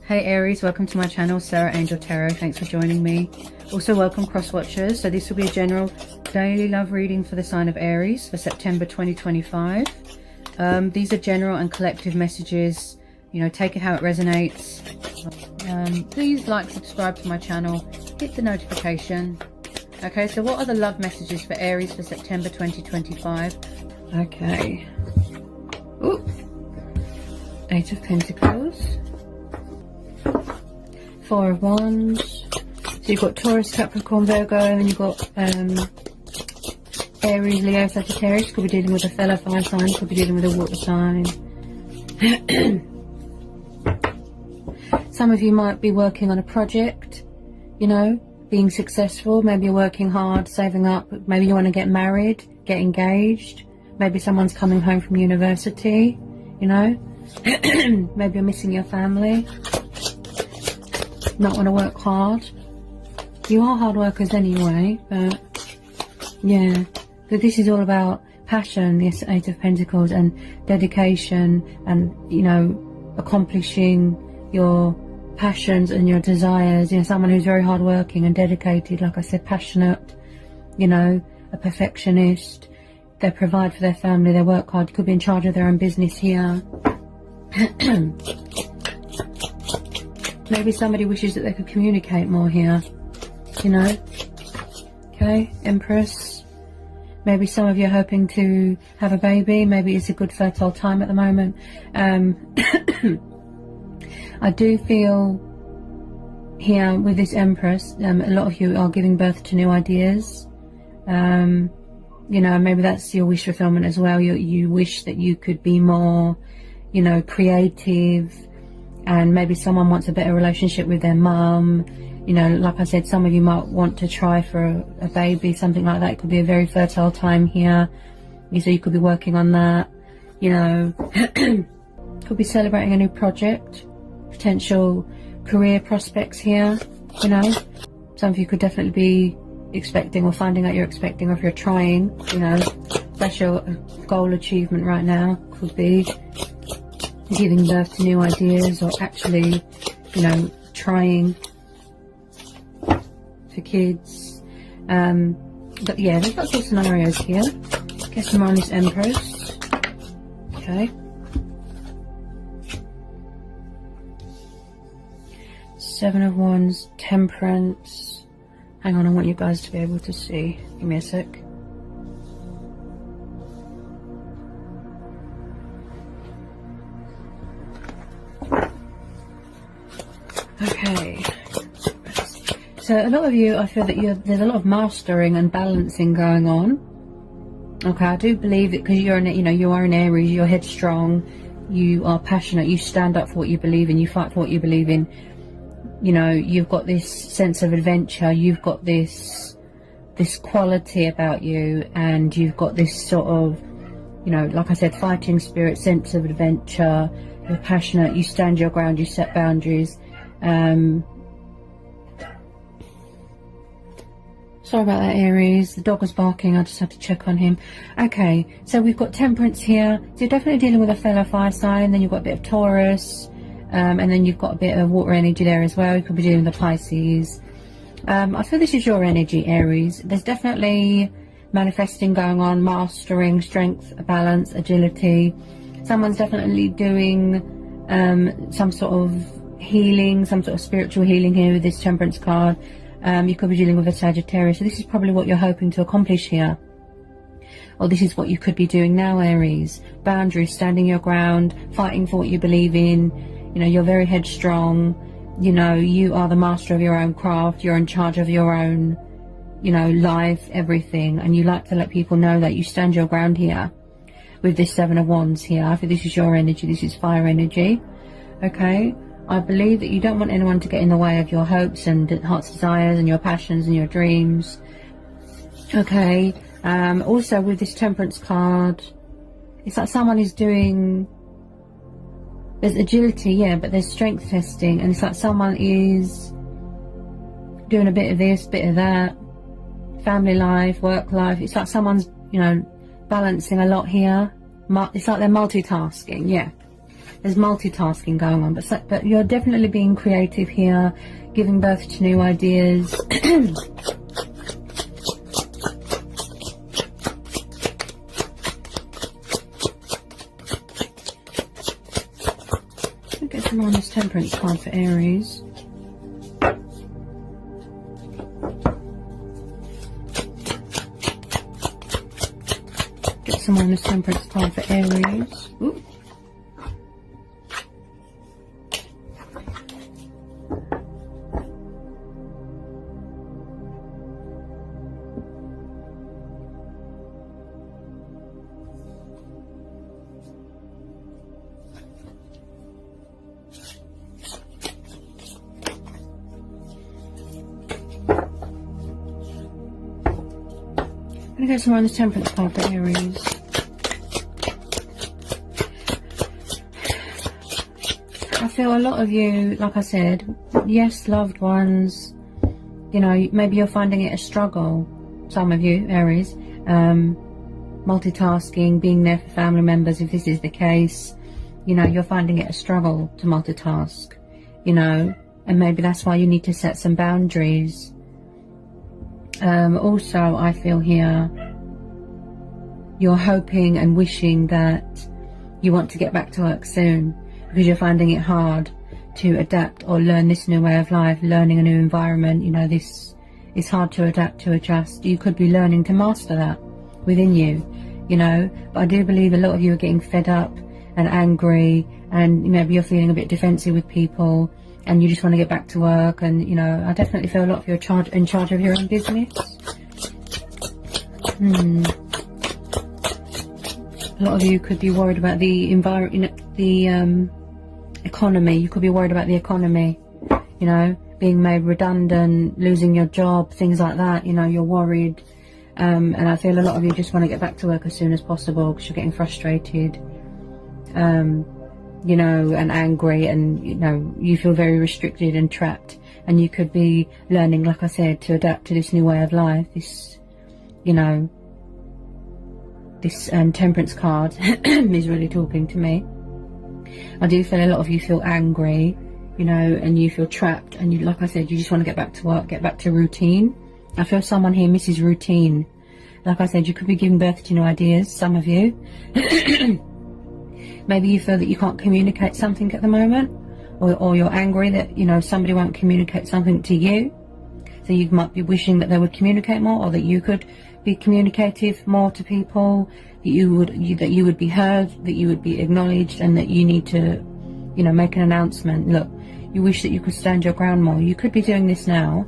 Hey Aries, welcome to my channel, Sarah Angel Tarot. Thanks for joining me. Also welcome cross watchers. So this will be a general daily love reading for the sign of Aries for September 2025. These are general and collective messages. You know, take it how it resonates. Please like, subscribe to my channel, hit the notification. Okay, so what are the love messages for Aries for September 2025? Okay. Ooh. Eight of Pentacles. Four of Wands. So you've got Taurus, Capricorn, Virgo, and then you've got Aries, Leo, Sagittarius. Could be dealing with a fellow fire sign, could be dealing with a water sign. Some of you might be working on a project, you know, being successful. Maybe you're working hard, saving up. Maybe you want to get married, get engaged. Maybe someone's coming home from university, you know. Maybe you're missing your family. Not want to work hard. You are hard workers anyway, but yeah. But this is all about passion, this Eight of Pentacles, and dedication, and, you know, accomplishing your passions and your desires. You know, someone who's very hard working and dedicated, like I said, passionate, you know, a perfectionist. They provide for their family, they work hard, could be in charge of their own business here. Maybe somebody wishes that they could communicate more here, you know. Okay, Empress. Maybe some of you are hoping to have a baby. Maybe it's a good fertile time at the moment. I do feel here with this Empress, a lot of you are giving birth to new ideas. You know, maybe that's your wish fulfillment as well. You wish that you could be more, you know, creative, and maybe someone wants a better relationship with their mum. You know, like I said, some of you might want to try for a baby, something like that. It could be a very fertile time here. So you could be working on that, you know. Could be celebrating a new project, potential career prospects here, you know. Some of you could definitely be expecting or finding out you're expecting, or if you're trying, you know, that's your goal achievement right now. Could be giving birth to new ideas, or actually, you know, trying for kids. But yeah, there's lots of scenarios here. Get some more on this Empress. Okay. Seven of Wands, Temperance. Hang on, I want you guys to be able to see. Give me a sec. Okay. So a lot of you, I feel that there's a lot of mastering and balancing going on. Okay, I do believe it, because you're you know, you are an Aries, you're headstrong, you are passionate, you stand up for what you believe in, you fight for what you believe in. You know, you've got this sense of adventure, you've got this quality about you, and you've got this sort of, you know, like I said, fighting spirit, sense of adventure. You're passionate, you stand your ground, you set boundaries. Sorry about that, Aries. The dog was barking. I just had to check on him. Okay, so we've got Temperance here. So you're definitely dealing with a fellow fire sign. Then you've got a bit of Taurus. And then you've got a bit of water energy there as well. You could be dealing with the Pisces. I feel this is your energy, Aries. There's definitely manifesting going on, mastering, strength, balance, agility. Someone's definitely doing some sort of healing, some sort of spiritual healing here with this Temperance card. You could be dealing with a Sagittarius. So this is probably what you're hoping to accomplish here. Or this is what you could be doing now, Aries. Boundaries, standing your ground, fighting for what you believe in. You know, you're very headstrong. You know, you are the master of your own craft. You're in charge of your own, you know, life, everything. And you like to let people know that you stand your ground here with this Seven of Wands here. I think this is your energy. This is fire energy. Okay. I believe that you don't want anyone to get in the way of your hopes and heart's desires and your passions and your dreams. Okay. Also with this Temperance card, it's like someone is doing, there's agility, yeah, but there's strength testing, and it's like someone is doing a bit of this, bit of that, family life, work life. It's like someone's, you know, balancing a lot here. It's like they're multitasking, yeah. There's multitasking going on, but you're definitely being creative here, giving birth to new ideas. I'll get some on this Temperance card for Aries. Get some on this Temperance card for Aries. Ooh. I'm going to go somewhere on this Temperance card for Aries. I feel a lot of you, like I said, yes, loved ones, you know, maybe you're finding it a struggle, some of you, Aries, multitasking, being there for family members, if this is the case, you know, you're finding it a struggle to multitask, you know, and maybe that's why you need to set some boundaries. Also, I feel here you're hoping and wishing that you want to get back to work soon because you're finding it hard to adapt or learn this new way of life, learning a new environment. You know, this is hard to adapt, to adjust. You could be learning to master that within you, you know, but I do believe a lot of you are getting fed up and angry, and maybe you're feeling a bit defensive with people and you just want to get back to work. And, you know, I definitely feel a lot of you are in charge of your own business. A lot of you could be worried about the economy. You could be worried about the economy, you know, being made redundant, losing your job, things like that. You know, you're worried. And I feel a lot of you just want to get back to work as soon as possible because you're getting frustrated. You know, and angry, and, you know, you feel very restricted and trapped, and you could be learning, like I said, to adapt to this new way of life. This, you know, this Temperance card is really talking to me. I do feel a lot of you feel angry, you know, and you feel trapped, and you, like I said, you just want to get back to work, get back to routine. I feel someone here misses routine. Like I said, you could be giving birth to new ideas, some of you. Maybe you feel that you can't communicate something at the moment, or you're angry that, you know, somebody won't communicate something to you. So you might be wishing that they would communicate more, or that you could be communicative more to people, that you would be heard, that you would be acknowledged, and that you need to, you know, make an announcement. Look, you wish that you could stand your ground more. You could be doing this now.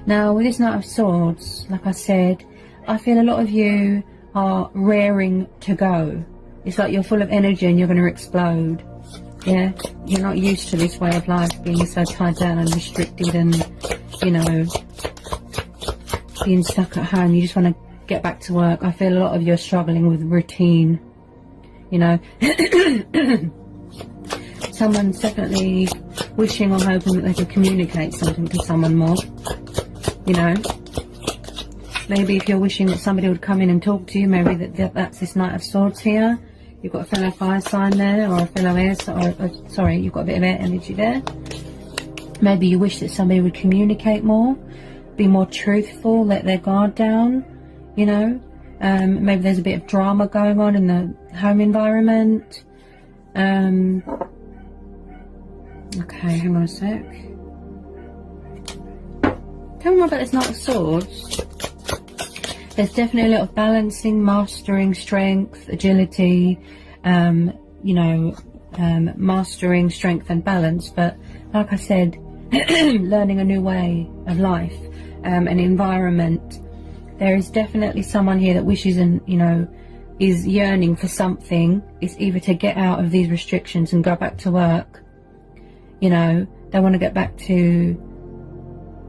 Now, with this Knight of Swords, like I said, I feel a lot of you are raring to go. It's like you're full of energy and you're going to explode. Yeah, you're not used to this way of life, being so tied down and restricted, and, you know, being stuck at home. You just want to get back to work. I feel a lot of you are struggling with routine, you know. Someone's definitely wishing or hoping that they could communicate something to someone more, you know. Maybe if you're wishing that somebody would come in and talk to you, maybe that's this Knight of Swords here. You've got a fellow fire sign there, or a fellow air, sorry, you've got a bit of air energy there. Maybe you wish that somebody would communicate more, be more truthful, let their guard down, you know. Maybe there's a bit of drama going on in the home environment. Okay, hang on a sec. Tell me more about this Knight of Swords. There's definitely a lot of balancing, mastering, strength, agility, you know, mastering, strength and balance. But like I said, learning a new way of life, an environment. There is definitely someone here that wishes and, you know, is yearning for something. It's either to get out of these restrictions and go back to work. You know, they want to get back to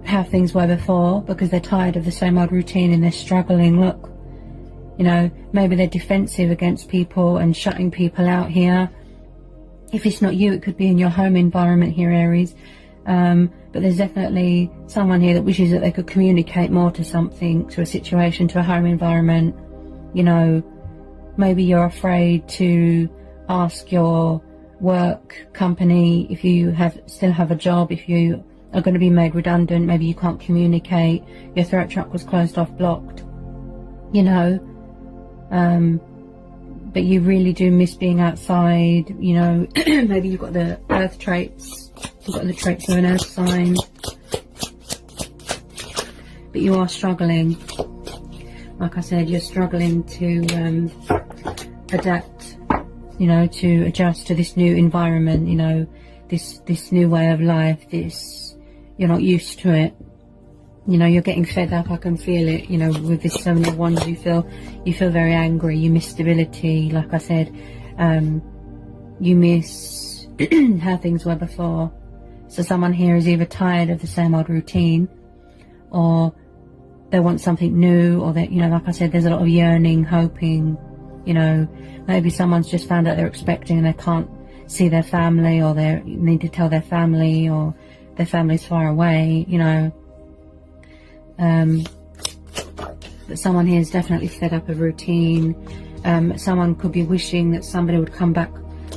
how things were before because they're tired of the same old routine and they're struggling. Look, you know, maybe they're defensive against people and shutting people out here. If it's not you, it could be in your home environment here, Aries. But there's definitely someone here that wishes that they could communicate more to something, to a situation, to a home environment. You know, maybe you're afraid to ask your work company if you still have a job, if you are going to be made redundant, maybe you can't communicate, your throat chakra was closed off, blocked, you know, but you really do miss being outside, you know. Maybe you've got the earth traits, you've got the traits of an earth sign, but you are struggling. Like I said, you're struggling to adapt, you know, to adjust to this new environment, you know, this new way of life. You're not used to it. You know, you're getting fed up. I can feel it. You know, with this Seven of Wands, you feel very angry. You miss stability. Like I said, you miss how things were before. So someone here is either tired of the same old routine, or they want something new, or that, you know, like I said, there's a lot of yearning, hoping. You know, maybe someone's just found out they're expecting and they can't see their family, or they need to tell their family, or their family's far away, you know. But someone here is definitely fed up of routine. Someone could be wishing that somebody would come back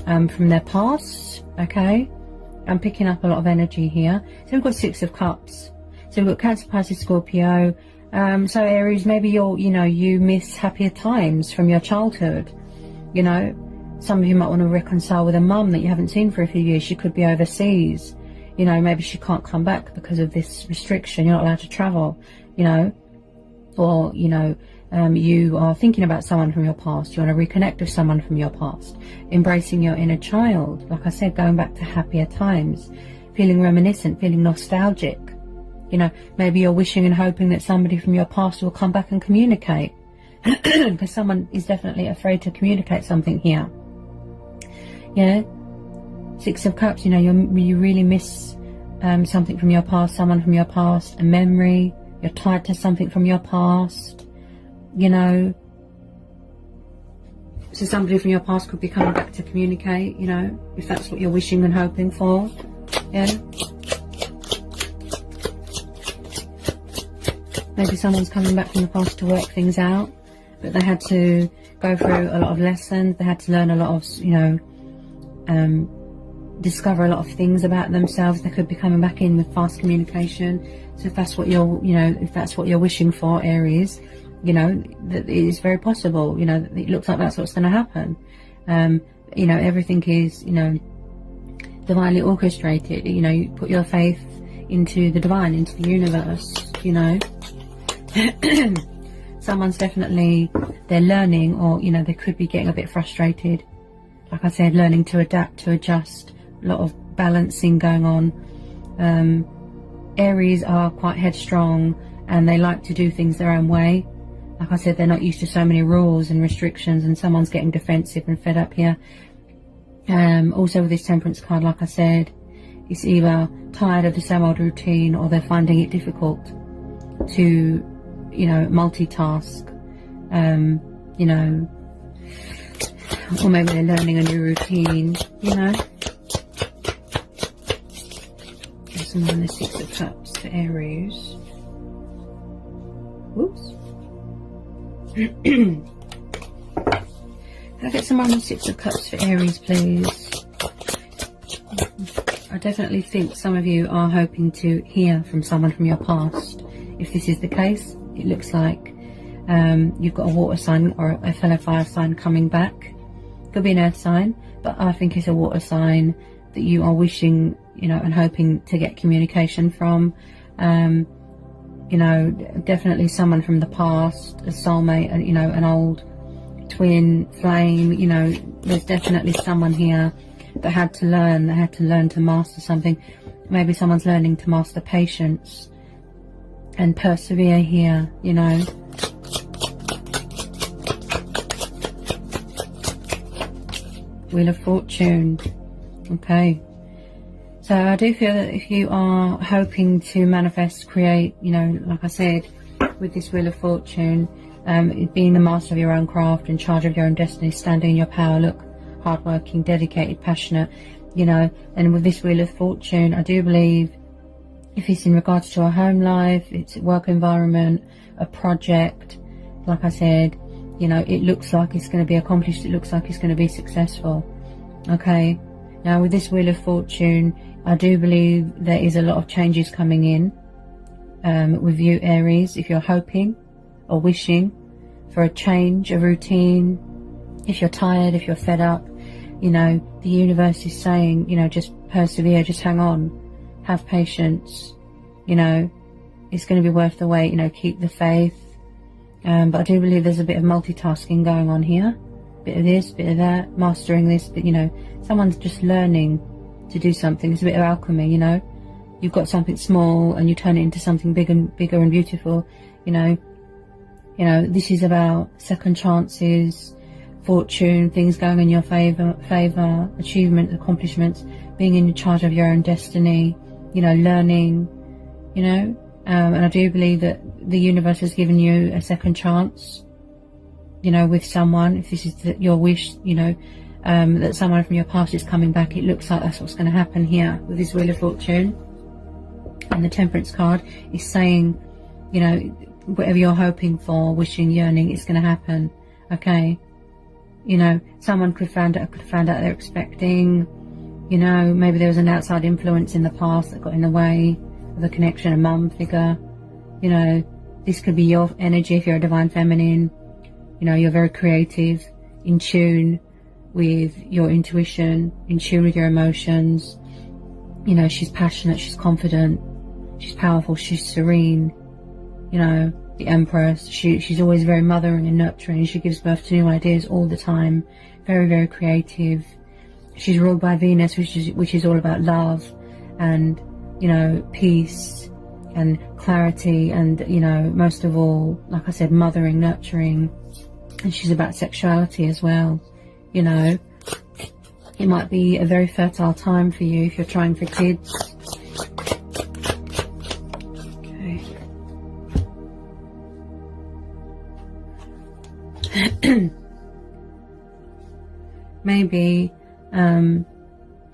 from their past. Okay, I'm picking up a lot of energy here. So we've got Six of Cups. So we've got Cancer, Pisces, Scorpio. So Aries, maybe you miss happier times from your childhood. You know, some of you might want to reconcile with a mum that you haven't seen for a few years. She could be overseas. You know, maybe she can't come back because of this restriction. You're not allowed to travel, you know. Or, you know, you are thinking about someone from your past. You want to reconnect with someone from your past. Embracing your inner child. Like I said, going back to happier times. Feeling reminiscent, feeling nostalgic. You know, maybe you're wishing and hoping that somebody from your past will come back and communicate. Because someone is definitely afraid to communicate something here. Yeah. Six of Cups, you know, you really miss something from your past, someone from your past, a memory. You're tied to something from your past, you know. So somebody from your past could be coming back to communicate, you know, if that's what you're wishing and hoping for. Yeah. Maybe someone's coming back from the past to work things out, but they had to go through a lot of lessons. They had to learn a lot of, you know, discover a lot of things about themselves. They could be coming back in with fast communication. So if that's what you're wishing for, Aries, you know, that it is very possible. You know, it looks like that's what's going to happen. You know, everything is, you know, divinely orchestrated. You know, you put your faith into the divine, into the universe. You know, someone's definitely, they're learning, or, you know, they could be getting a bit frustrated. Like I said, learning to adapt, to adjust. A lot of balancing going on. Aries are quite headstrong and they like to do things their own way. Like I said, they're not used to so many rules and restrictions, and someone's getting defensive and fed up here. Also with this Temperance card, like I said, it's either tired of the same old routine, or they're finding it difficult to, you know, multitask. You know, or maybe they're learning a new routine, you know. And then the Six of Cups for Aries. Oops. Can I get some on the Six of Cups for Aries, please? I definitely think some of you are hoping to hear from someone from your past. If this is the case, it looks like you've got a water sign or a fellow fire sign coming back. Could be an earth sign, but I think it's a water sign that you are wishing, you know, and hoping to get communication from. You know, definitely someone from the past, a soulmate, you know, an old twin flame. You know, there's definitely someone here that had to learn, to master something. Maybe someone's learning to master patience and persevere here, you know. Wheel of Fortune. Okay, so I do feel that if you are hoping to manifest, create, you know, like I said, with this Wheel of Fortune, being the master of your own craft, in charge of your own destiny, standing in your power, look, hardworking, dedicated, passionate, you know. And with this Wheel of Fortune, I do believe if it's in regards to a home life, it's a work environment, a project, like I said, you know, it looks like it's going to be accomplished, it looks like it's going to be successful. Okay, now with this Wheel of Fortune, I do believe there is a lot of changes coming in with you, Aries. If you're hoping or wishing for a change, a routine, if you're tired, if you're fed up, you know, the universe is saying, you know, just persevere, just hang on, have patience, you know, it's going to be worth the wait, you know, keep the faith. But I do believe there's a bit of multitasking going on here, bit of this, bit of that, mastering this, but, you know, someone's just learning to do something. It's a bit of alchemy, you know, you've got something small and you turn it into something bigger and beautiful, you know, this is about second chances, fortune, things going in your favor, achievement, accomplishments, being in charge of your own destiny, you know, learning, you know, and I do believe that the universe has given you a second chance, you know, with someone. If this is your wish, you know, that someone from your past is coming back, it looks like that's what's going to happen here with this Wheel of Fortune. And the Temperance card is saying, you know, whatever you're hoping for, wishing, yearning, it's going to happen. Okay, you know, someone could have found out they're expecting, you know, maybe there was an outside influence in the past that got in the way of a connection, a mum figure, you know, this could be your energy if you're a divine feminine, you know, you're very creative, in tune with your intuition, in tune with your emotions, you know, she's passionate, she's confident, she's powerful, she's serene, you know, the Empress, she's always very mothering and nurturing, she gives birth to new ideas all the time, very, very creative. She's ruled by Venus, which is all about love and, you know, peace and clarity and, you know, most of all, like I said, mothering, nurturing. And she's about sexuality as well, you know. It might be a very fertile time for you if you're trying for kids. Okay. Maybe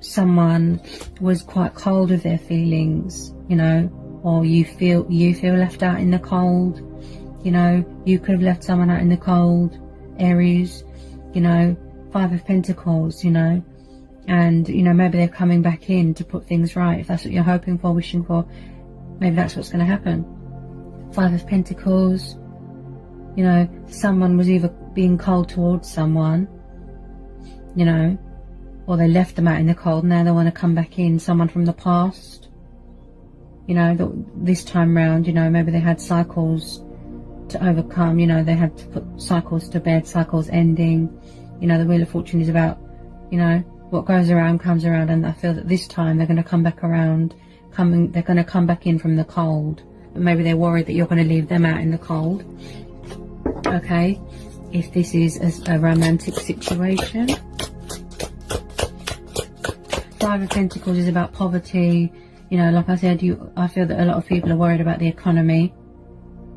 someone was quite cold with their feelings, you know, or you feel left out in the cold, you know, you could have left someone out in the cold, Aries, you know, Five of Pentacles, you know, and, you know, maybe they're coming back in to put things right. If that's what you're hoping for, wishing for, maybe that's what's going to happen. Five of Pentacles, you know, someone was either being cold towards someone, you know, or they left them out in the cold, now they want to come back in. Someone from the past, you know, this time round, you know, maybe they had cycles to overcome, you know, they had to put cycles to bed, cycles ending. You know, the Wheel of Fortune is about, you know, what goes around comes around, and I feel that this time they're going to come back around, they're going to come back in from the cold, but maybe they're worried that you're going to leave them out in the cold. Okay, if this is a romantic situation. Five of Pentacles is about poverty, you know, like I said, I feel that a lot of people are worried about the economy,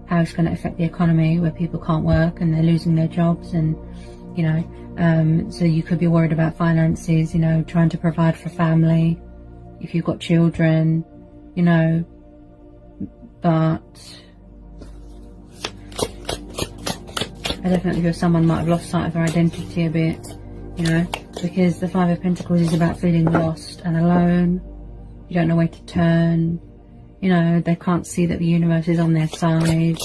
how it's going to affect the economy, where people can't work and they're losing their jobs, and, you know, so you could be worried about finances, you know, trying to provide for family, if you've got children, you know, but I definitely feel someone might have lost sight of their identity a bit, you know, because the Five of Pentacles is about feeling lost and alone. You don't know where to turn, you know, they can't see that the universe is on their side.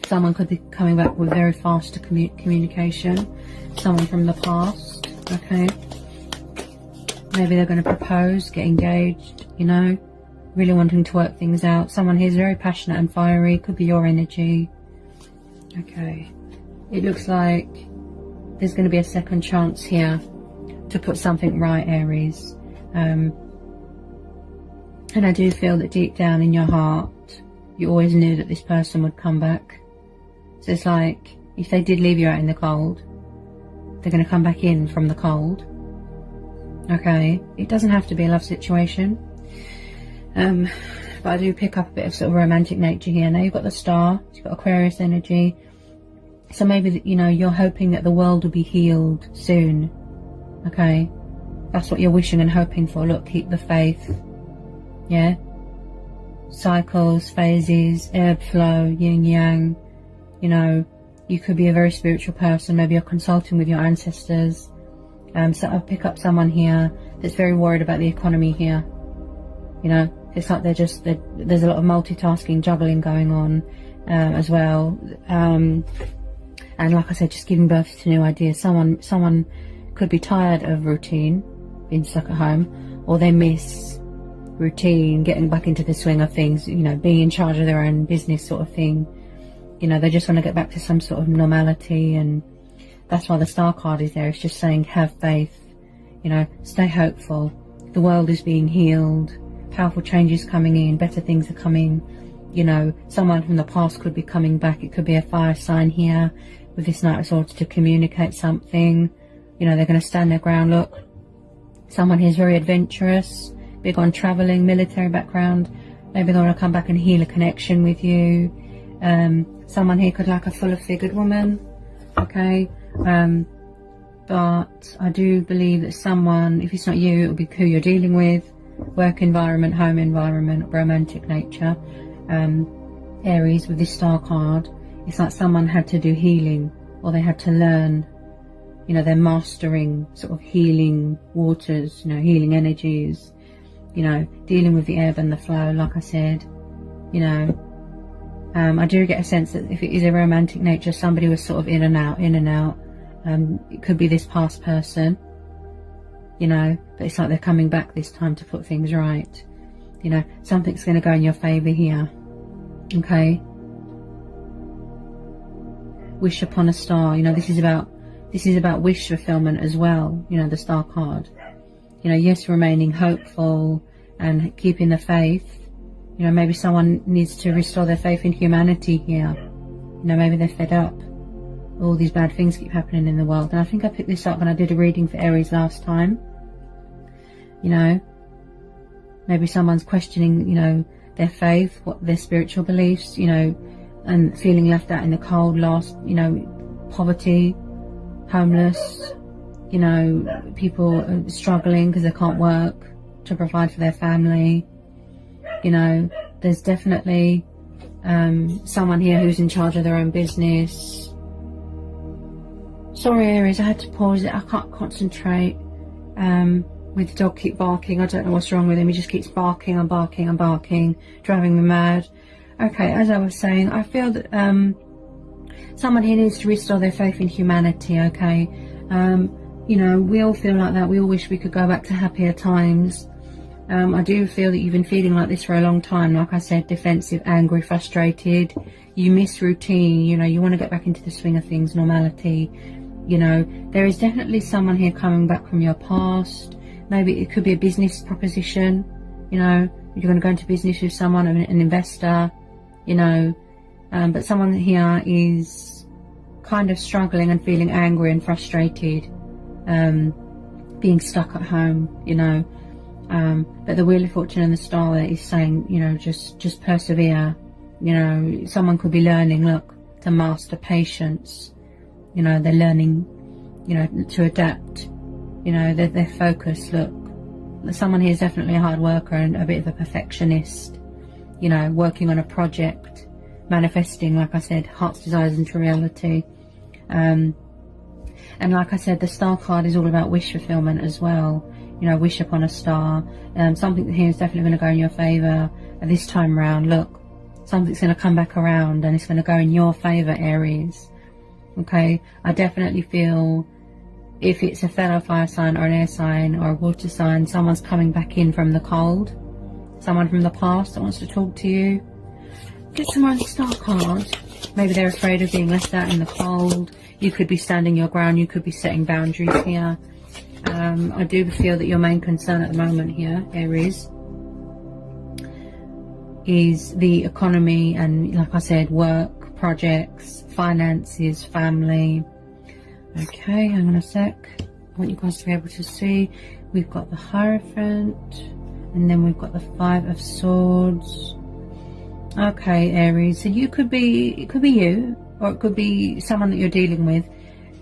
Someone could be coming back with very fast communication, someone from the past, okay. Maybe they're going to propose, get engaged, you know, really wanting to work things out. Someone here is very passionate and fiery, could be your energy. Okay, it looks like there's going to be a second chance here to put something right, Aries. And I do feel that deep down in your heart, you always knew that this person would come back. So it's like, if they did leave you out in the cold, they're going to come back in from the cold. Okay, it doesn't have to be a love situation. But I do pick up a bit of sort of romantic nature here. Now you've got the Star, you've got Aquarius energy. So maybe, you know, you're hoping that the world will be healed soon. Okay, that's what you're wishing and hoping for. Look, keep the faith. Yeah, cycles, phases, ebb, flow, yin yang. You know, you could be a very spiritual person. Maybe you're consulting with your ancestors, So I pick up someone here that's very worried about the economy here. You know, it's like there's a lot of multitasking, juggling going on as well. And like I said, just giving birth to new ideas. Someone could be tired of routine, being stuck at home, or they miss routine, getting back into the swing of things, you know, being in charge of their own business sort of thing. You know, they just want to get back to some sort of normality, and that's why the Star card is there. It's just saying, have faith, you know, stay hopeful. The world is being healed, powerful changes coming in, better things are coming. You know, someone from the past could be coming back. It could be a fire sign here with this Knight of Swords to communicate something. You know, they're going to stand their ground. Look, someone here is very adventurous, big on traveling, military background. Maybe they want to come back and heal a connection with you. Someone here could like a fuller figured woman. Okay. But I do believe that someone, if it's not you, it'll be who you're dealing with. Work environment, home environment, romantic nature. Aries, with this Star card, it's like someone had to do healing, or they had to learn. You know, they're mastering sort of healing waters, you know, healing energies, you know, dealing with the ebb and the flow, like I said. You know, I do get a sense that if it is a romantic nature, somebody was sort of in and out. It could be this past person, you know, but it's like they're coming back this time to put things right. You know, something's going to go in your favour here. Okay. Wish upon a star. You know, this is about wish fulfillment as well. You know, the Star card. You know, yes, remaining hopeful and keeping the faith. You know, maybe someone needs to restore their faith in humanity here. You know, maybe they're fed up. All these bad things keep happening in the world. And I think I picked this up when I did a reading for Aries last time. You know, maybe someone's questioning, you know, their faith, what their spiritual beliefs, you know, and feeling left out in the cold, lost, you know, poverty, homeless, you know, people struggling because they can't work to provide for their family. You know, there's definitely someone here who's in charge of their own business. Sorry, Aries, I had to pause it. I can't concentrate. With the dog keep barking. I don't know what's wrong with him. He just keeps barking and barking and barking, driving me mad. Okay, as I was saying, I feel that someone here needs to restore their faith in humanity. Okay, you know, we all feel like that. We all wish we could go back to happier times. I do feel that you've been feeling like this for a long time. Like I said, defensive, angry, frustrated. You miss routine. You know, you want to get back into the swing of things, normality. You know, there is definitely someone here coming back from your past. Maybe it could be a business proposition. You know, you're going to go into business with someone, an investor. You know, but someone here is kind of struggling and feeling angry and frustrated, being stuck at home. You know. But the Wheel of Fortune and the Star there is saying, you know, just persevere. You know, someone could be learning, look, to master patience. You know, they're learning, you know, to adapt. You know, they're focused. Look, someone here is definitely a hard worker and a bit of a perfectionist. You know, working on a project, manifesting, like I said, heart's desires into reality. And like I said, the Star card is all about wish fulfillment as well. You know, wish upon a star. Something here is definitely going to go in your favour this time round. Look, something's going to come back around and it's going to go in your favour, Aries. Okay, I definitely feel if it's a fellow fire sign or an air sign or a water sign, someone's coming back in from the cold. Someone from the past that wants to talk to you. Get some more of the Star card. Maybe they're afraid of being left out in the cold. You could be standing your ground. You could be setting boundaries here. I do feel that your main concern at the moment here, Aries, is the economy and, like I said, work, projects, finances, family. Okay, hang on a sec. I want you guys to be able to see. We've got the Hierophant, and then we've got the Five of Swords. Okay, Aries, so it could be you, or it could be someone that you're dealing with.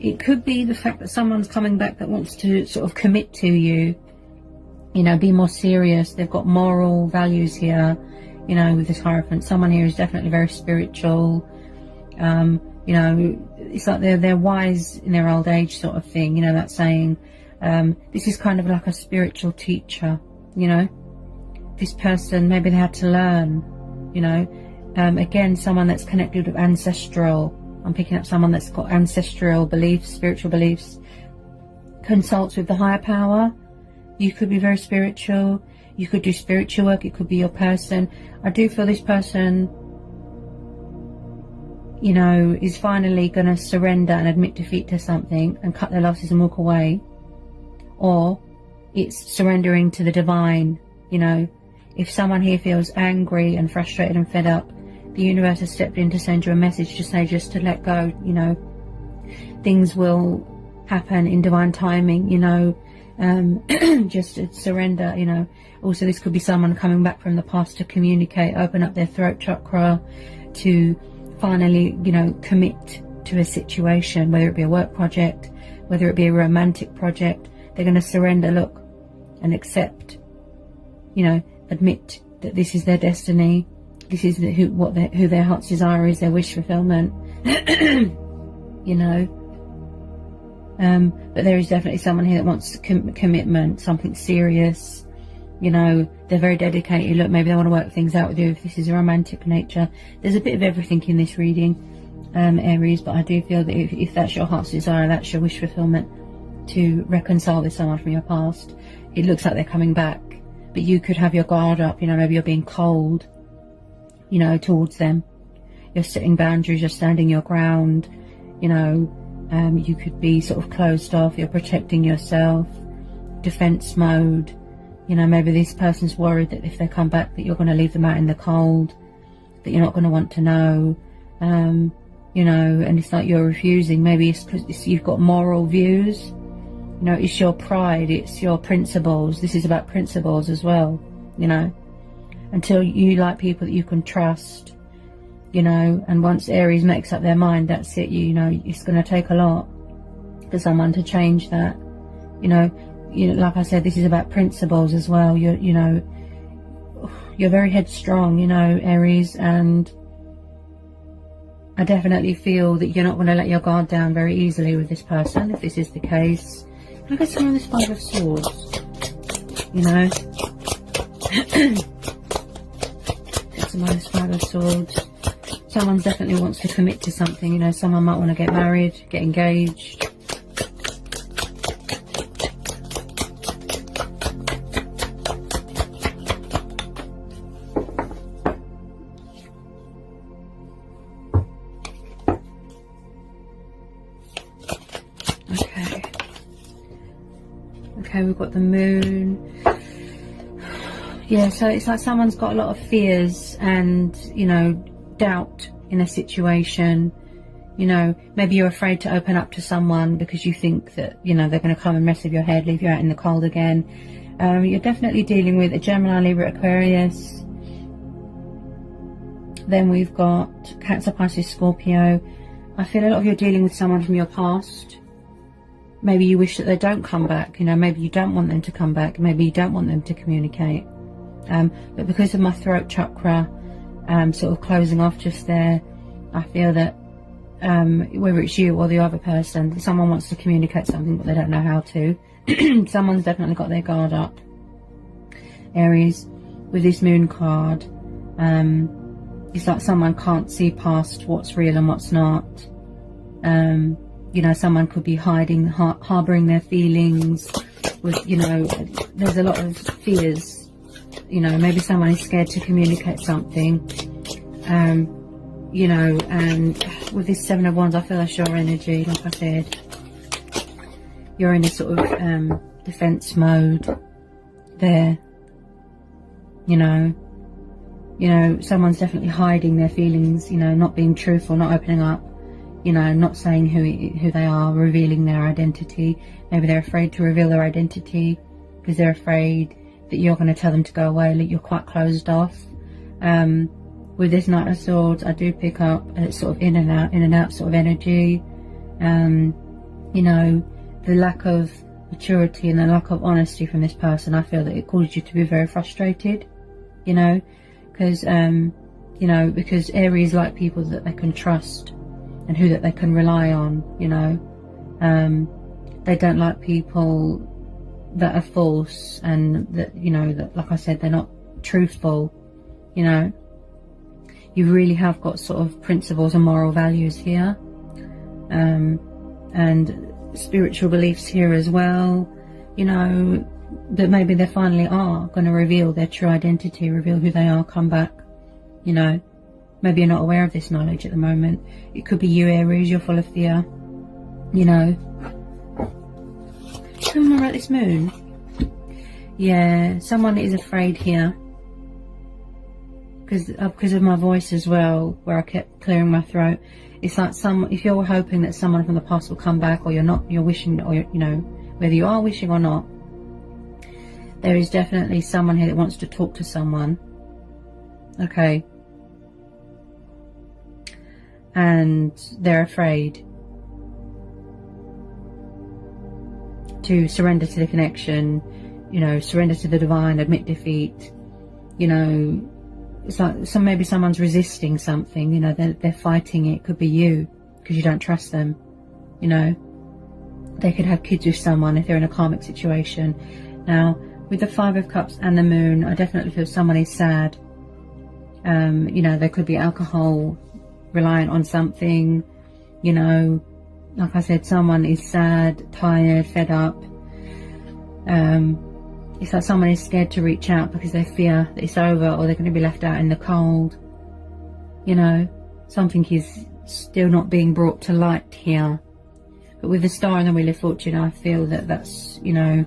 It could be the fact that someone's coming back that wants to sort of commit to you, you know, be more serious. They've got moral values here, you know, with this Hierophant. Someone here is definitely very spiritual. You know, it's like they're wise in their old age sort of thing, you know, that saying, This is kind of like a spiritual teacher, you know. This person, maybe they had to learn, you know. Again, someone that's connected with ancestral. I'm picking up someone that's got ancestral beliefs, spiritual beliefs, consults with the higher power. You could be very spiritual. You could do spiritual work. It could be your person. I do feel this person, you know, is finally going to surrender and admit defeat to something and cut their losses and walk away. Or it's surrendering to the divine, you know. If someone here feels angry and frustrated and fed up, the universe has stepped in to send you a message to say just to let go, you know. Things will happen in divine timing, you know. Just to surrender, you know. Also, this could be someone coming back from the past to communicate, open up their throat chakra, to finally, you know, commit to a situation, whether it be a work project, whether it be a romantic project. They're going to surrender, look, and accept, you know, admit that this is their destiny. This is who their heart's desire is, their wish fulfillment. You know. But there is definitely someone here that wants commitment, something serious. You know, they're very dedicated. Look, maybe they want to work things out with you if this is a romantic nature. There's a bit of everything in this reading, Aries, but I do feel that if that's your heart's desire, that's your wish fulfillment, to reconcile with someone from your past. It looks like they're coming back, but you could have your guard up, you know, maybe you're being cold, you know, towards them. You're setting boundaries, you're standing your ground, you know. You could be sort of closed off, you're protecting yourself, defense mode. You know, maybe this person's worried that if they come back that you're going to leave them out in the cold, that you're not going to want to know, you know, and it's like you're refusing. Maybe it's because you've got moral views, you know, it's your pride, it's your principles. This is about principles as well, you know, until you like people that you can trust. You know, and once Aries makes up their mind, that's it. You know, it's going to take a lot for someone to change that. You know, like I said, this is about principles as well. You know, you're very headstrong, you know, Aries, and I definitely feel that you're not going to let your guard down very easily with this person, if this is the case. Look at some of this Five of Swords, you know. Some of this Five of Swords. Someone definitely wants to commit to something, you know. Someone might want to get married, get engaged. Okay, we've got the moon. Yeah, so it's like someone's got a lot of fears and, you know, doubt in a situation. You know, maybe you're afraid to open up to someone because you think that, you know, they're going to come and mess with your head, leave you out in the cold again. You're definitely dealing with a Gemini, Libra, Aquarius. Then we've got Cancer, Pisces, Scorpio. I feel a lot of you're dealing with someone from your past. Maybe you wish that they don't come back, you know, maybe you don't want them to come back, maybe you don't want them to communicate. But because of my throat chakra, sort of closing off just there, I feel that whether it's you or the other person, someone wants to communicate something but they don't know how to. Someone's definitely got their guard up, Aries. With this moon card, it's like someone can't see past what's real and what's not. You know, someone could be hiding, harbouring their feelings with, you know, there's a lot of fears. You know, maybe someone is scared to communicate something, you know, and with this Seven of Wands, I feel that's your energy. Like I said, you're in a sort of defense mode there. You know, someone's definitely hiding their feelings, you know, not being truthful, not opening up, you know, not saying who they are, revealing their identity. Maybe they're afraid to reveal their identity because they're afraid that you're going to tell them to go away, that you're quite closed off. With this Knight of Swords, I do pick up sort of in and out sort of energy. You know, the lack of maturity and the lack of honesty from this person, I feel that it causes you to be very frustrated, you know, because you know, because Aries like people that they can trust and who that they can rely on, you know. they don't like people that are false, and that, you know, that, like I said, they're not truthful. You know, you really have got sort of principles and moral values here, and spiritual beliefs here as well. You know, that maybe they finally are going to reveal their true identity, reveal who they are, come back. You know, maybe you're not aware of this knowledge at the moment. It could be you, Aries, you're full of fear. You know, tell me more about this moon. Yeah, someone is afraid here. Because of my voice as well, where I kept clearing my throat. It's like if you're hoping that someone from the past will come back, or you're wishing, or you know, whether you are wishing or not, there is definitely someone here that wants to talk to someone. Okay. And they're afraid to surrender to the connection, you know, surrender to the divine, admit defeat. You know, it's like maybe someone's resisting something, you know, they're fighting it. It could be you, because you don't trust them. You know, they could have kids with someone if they're in a karmic situation. Now, with the Five of Cups and the Moon, I definitely feel someone is sad. You know, there could be alcohol, reliant on something. You know, like I said, someone is sad, tired, fed up. It's like someone is scared to reach out because they fear that it's over, or they're going to be left out in the cold. You know, something is still not being brought to light here. But with the Star and the Wheel of Fortune, I feel that that's, you know,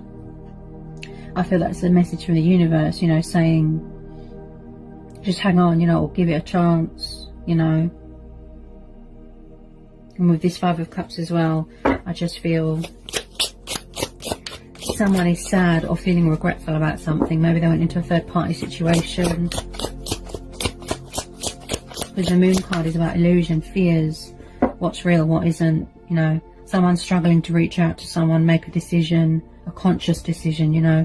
I feel that's a message from the universe, you know, saying, just hang on, you know, or give it a chance, you know. And with this Five of Cups as well, I just feel someone is sad or feeling regretful about something. Maybe they went into a third party situation. Because the Moon card is about illusion, fears, what's real, what isn't. You know, someone's struggling to reach out to someone, make a decision, a conscious decision, you know.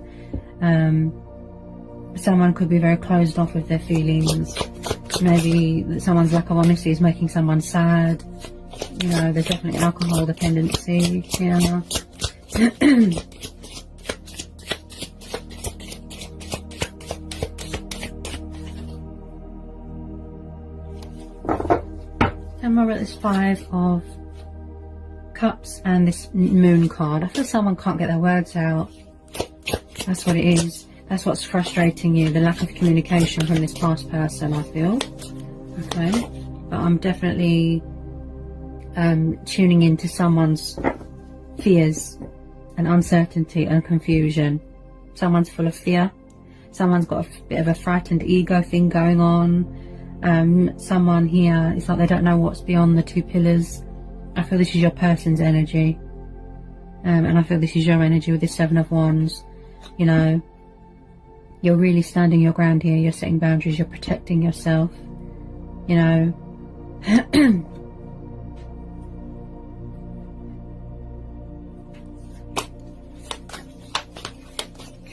Someone could be very closed off with their feelings. Maybe someone's lack of honesty is making someone sad. You know, there's definitely alcohol dependency here. And we're at this Five of Cups and this Moon card. I feel someone can't get their words out. That's what it is. That's what's frustrating you, the lack of communication from this past person, I feel. Okay. But I'm definitely tuning into someone's fears and uncertainty and confusion. Someone's full of fear. Someone's got a bit of a frightened ego thing going on. Someone here, it's like they don't know what's beyond the two pillars. I feel this is your person's energy. And I feel this is your energy with the Seven of Wands. You know, you're really standing your ground here. You're setting boundaries. You're protecting yourself. You know.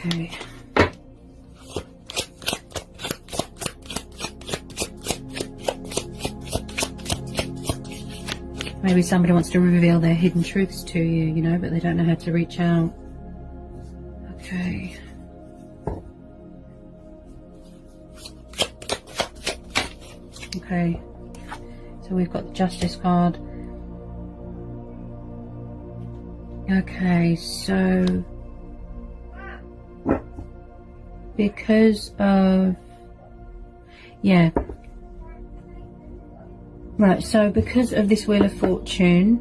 Okay. Maybe somebody wants to reveal their hidden truths to you, you know, but they don't know how to reach out. Okay. Okay. So we've got the Justice card. Okay, so because of, yeah. Right, so because of this Wheel of Fortune,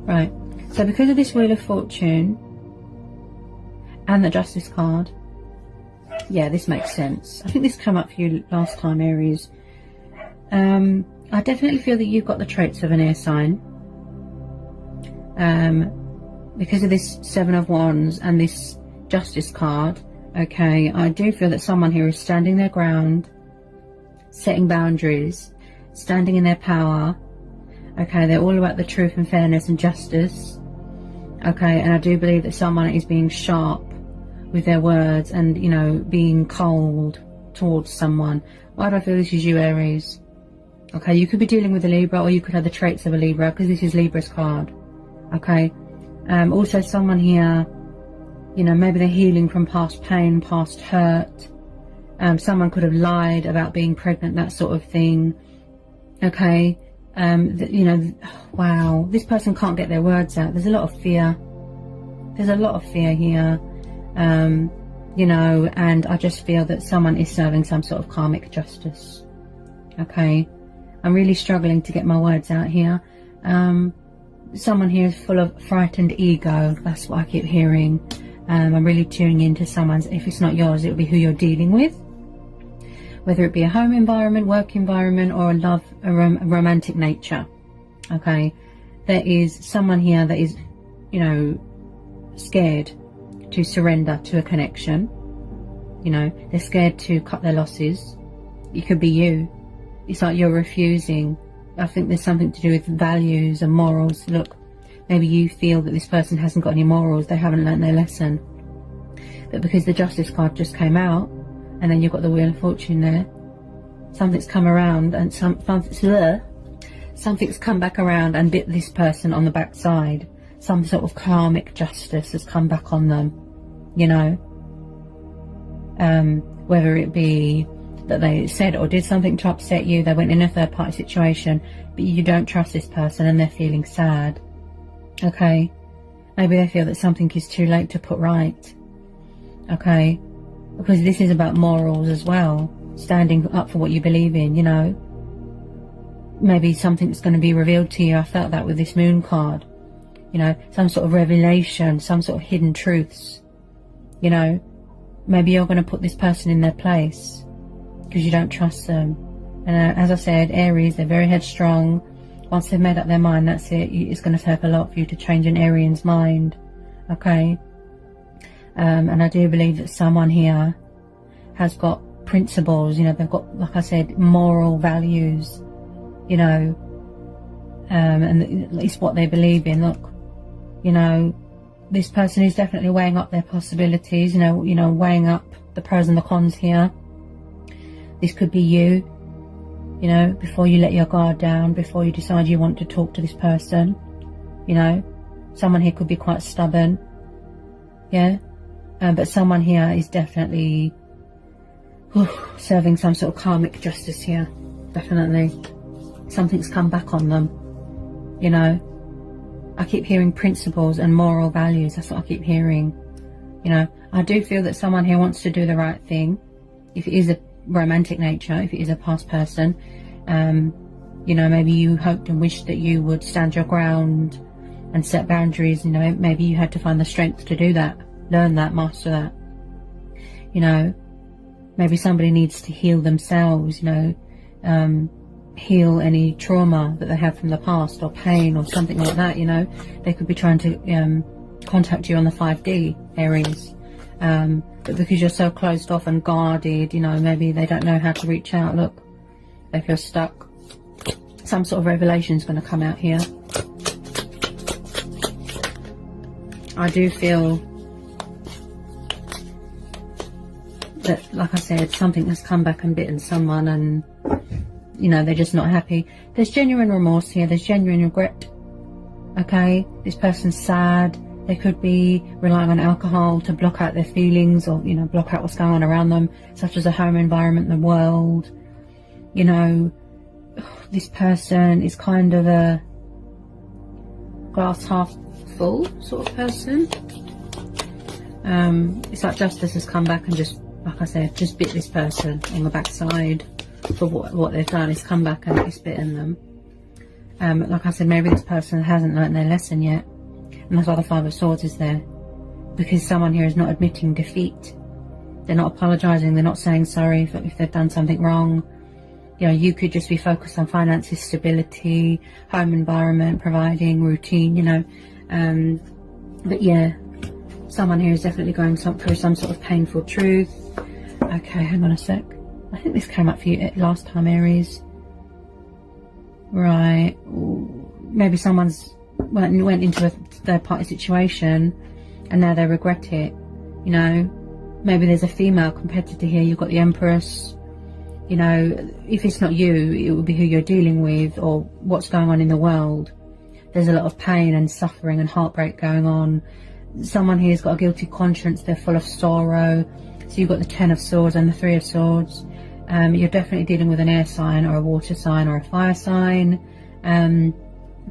right, so because of this Wheel of Fortune and the Justice card, yeah, this makes sense. I think this came up for you last time, Aries. I definitely feel that you've got the traits of an air sign. Because of this Seven of Wands and this Justice card, okay, I do feel that someone here is standing their ground, setting boundaries, standing in their power. Okay, they're all about the truth and fairness and justice. Okay, and I do believe that someone is being sharp with their words and, you know, being cold towards someone. Why do I feel this is you, Aries? Okay, you could be dealing with a Libra, or you could have the traits of a Libra, because this is Libra's card. Okay, Also someone here, you know, maybe they're healing from past pain, past hurt. Someone could have lied about being pregnant, that sort of thing. Okay. You know, wow, this person can't get their words out. There's a lot of fear. There's a lot of fear here. You know, and I just feel that someone is serving some sort of karmic justice. Okay. I'm really struggling to get my words out here. Someone here is full of frightened ego. That's what I keep hearing. I'm really tuning into someone's, if it's not yours, it'll be who you're dealing with. Whether it be a home environment, work environment, or a love, a romantic nature. Okay. There is someone here that is, you know, scared to surrender to a connection. You know, they're scared to cut their losses. It could be you. It's like you're refusing. I think there's something to do with values and morals. Look, maybe you feel that this person hasn't got any morals, they haven't learned their lesson. But because the Justice card just came out, and then you've got the Wheel of Fortune there, something's come around and something's come back around and bit this person on the backside. Some sort of karmic justice has come back on them, you know. Whether it be that they said or did something to upset you, they went in a third party situation, but you don't trust this person and they're feeling sad. Okay. Maybe they feel that something is too late to put right. Okay. Because this is about morals as well. Standing up for what you believe in, you know. Maybe something's going to be revealed to you. I felt that with this Moon card. You know, some sort of revelation, some sort of hidden truths. You know, maybe you're going to put this person in their place because you don't trust them. And as I said, Aries, they're very headstrong. Once they've made up their mind, that's it. It's going to take a lot for you to change an Arian's mind. Okay. And I do believe that someone here has got principles, you know, they've got, like I said, moral values, you know, and it's what they believe in. Look, you know, this person is definitely weighing up their possibilities, you know, weighing up the pros and the cons here. This could be you, you know, before you let your guard down, before you decide you want to talk to this person, you know. Someone here could be quite stubborn, yeah. But someone here is definitely serving some sort of karmic justice here. Definitely. Something's come back on them. You know. I keep hearing principles and moral values. That's what I keep hearing. You know. I do feel that someone here wants to do the right thing. If it is a romantic nature, if it is a past person. You know, maybe you hoped and wished that you would stand your ground and set boundaries. You know, maybe you had to find the strength to do that. Learn that, master that. You know, maybe somebody needs to heal themselves, you know, heal any trauma that they have from the past or pain or something like that, you know. They could be trying to contact you on the 5D, Aries. But because you're so closed off and guarded, you know, maybe they don't know how to reach out. Look, they feel stuck. Some sort of revelation is going to come out here. I do feel that, like I said, something has come back and bitten someone, and you know, they're just not happy. There's genuine remorse here. There's genuine regret. Okay, this person's sad. They could be relying on alcohol to block out their feelings, or, you know, block out what's going on around them, such as a home environment, the world. You know, this person is kind of a glass half full sort of person. It's like justice has come back and just, like I said, just bit this person on the backside for what they've done. It's come back and it's bitten them. Like I said, maybe this person hasn't learnt their lesson yet, and that's why the Five of Swords is there, because someone here is not admitting defeat. They're not apologising. They're not saying sorry if they've done something wrong. You know, you could just be focused on finances, stability, home environment, providing, routine, you know. But yeah, someone here is definitely going through some sort of painful truth. Okay, hang on a sec. I think this came up for you last time, Aries. Right. Ooh, maybe someone's went into a third party situation and now they regret it. You know, maybe there's a female competitor here. You've got the Empress. You know, if it's not you, it will be who you're dealing with or what's going on in the world. there's a lot of pain and suffering and heartbreak going on. Someone here's got a guilty conscience, they're full of sorrow. So you've got the 10 of Swords and the 3 of Swords. You're definitely dealing with an air sign or a water sign or a fire sign.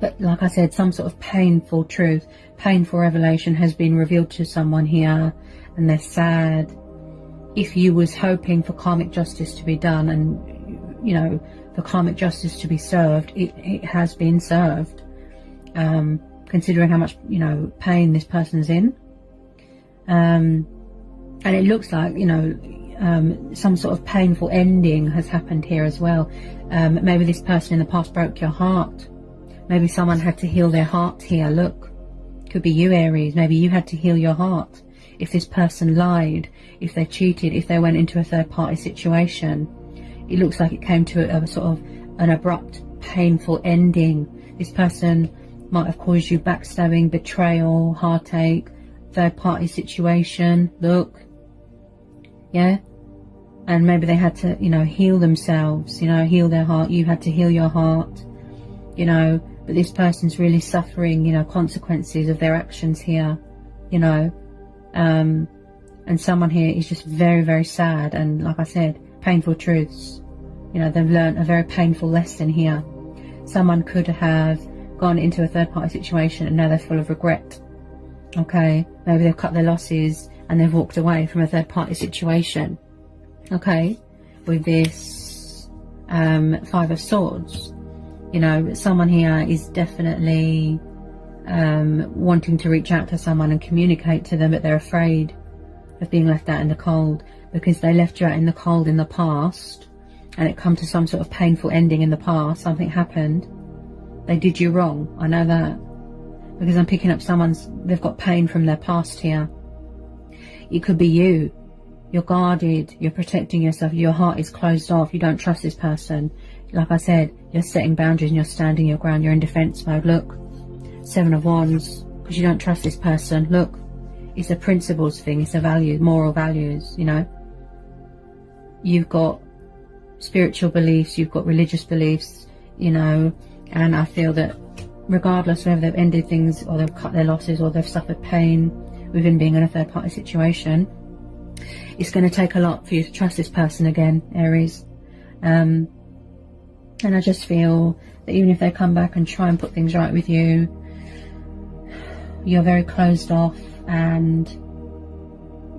But like I said, some sort of painful truth, painful revelation has been revealed to someone here, and they're sad. If you was hoping for karmic justice to be done and, you know, for karmic justice to be served, it has been served. Considering how much, you know, pain this person's in. And it looks like, you know, some sort of painful ending has happened here as well. Maybe this person in the past broke your heart. Maybe someone had to heal their heart here. Look, could be you, Aries. Maybe you had to heal your heart. If this person lied, if they cheated, if they went into a third-party situation, it looks like it came to a sort of an abrupt, painful ending. This person might have caused you backstabbing, betrayal, heartache, third-party situation. Look, yeah. And maybe they had to, you know, heal themselves, you know, heal their heart. You had to heal your heart, you know. But this person's really suffering, you know, consequences of their actions here, you know. And someone here is just very, very sad. And like I said, painful truths. You know, they've learned a very painful lesson here. Someone could have gone into a third-party situation and now they're full of regret. Okay, maybe they've cut their losses and they've walked away from a third-party situation. Okay, with this 5 of Swords. You know, someone here is definitely wanting to reach out to someone and communicate to them, but they're afraid of being left out in the cold, because they left you out in the cold in the past and it come to some sort of painful ending in the past. Something happened, they did you wrong. I know that, because I'm picking up they've got pain from their past here. It could be you. You're guarded, you're protecting yourself, your heart is closed off, you don't trust this person. Like I said, you're setting boundaries and you're standing your ground, you're in defense mode. Look, 7 of Wands, because you don't trust this person. Look, it's a principles thing, it's a value, moral values, you know. You've got spiritual beliefs, you've got religious beliefs, you know, and I feel that regardless whether they've ended things or they've cut their losses or they've suffered pain within being in a third party situation, it's going to take a lot for you to trust this person again, Aries. And I just feel that even if they come back and try and put things right with you, you're very closed off and,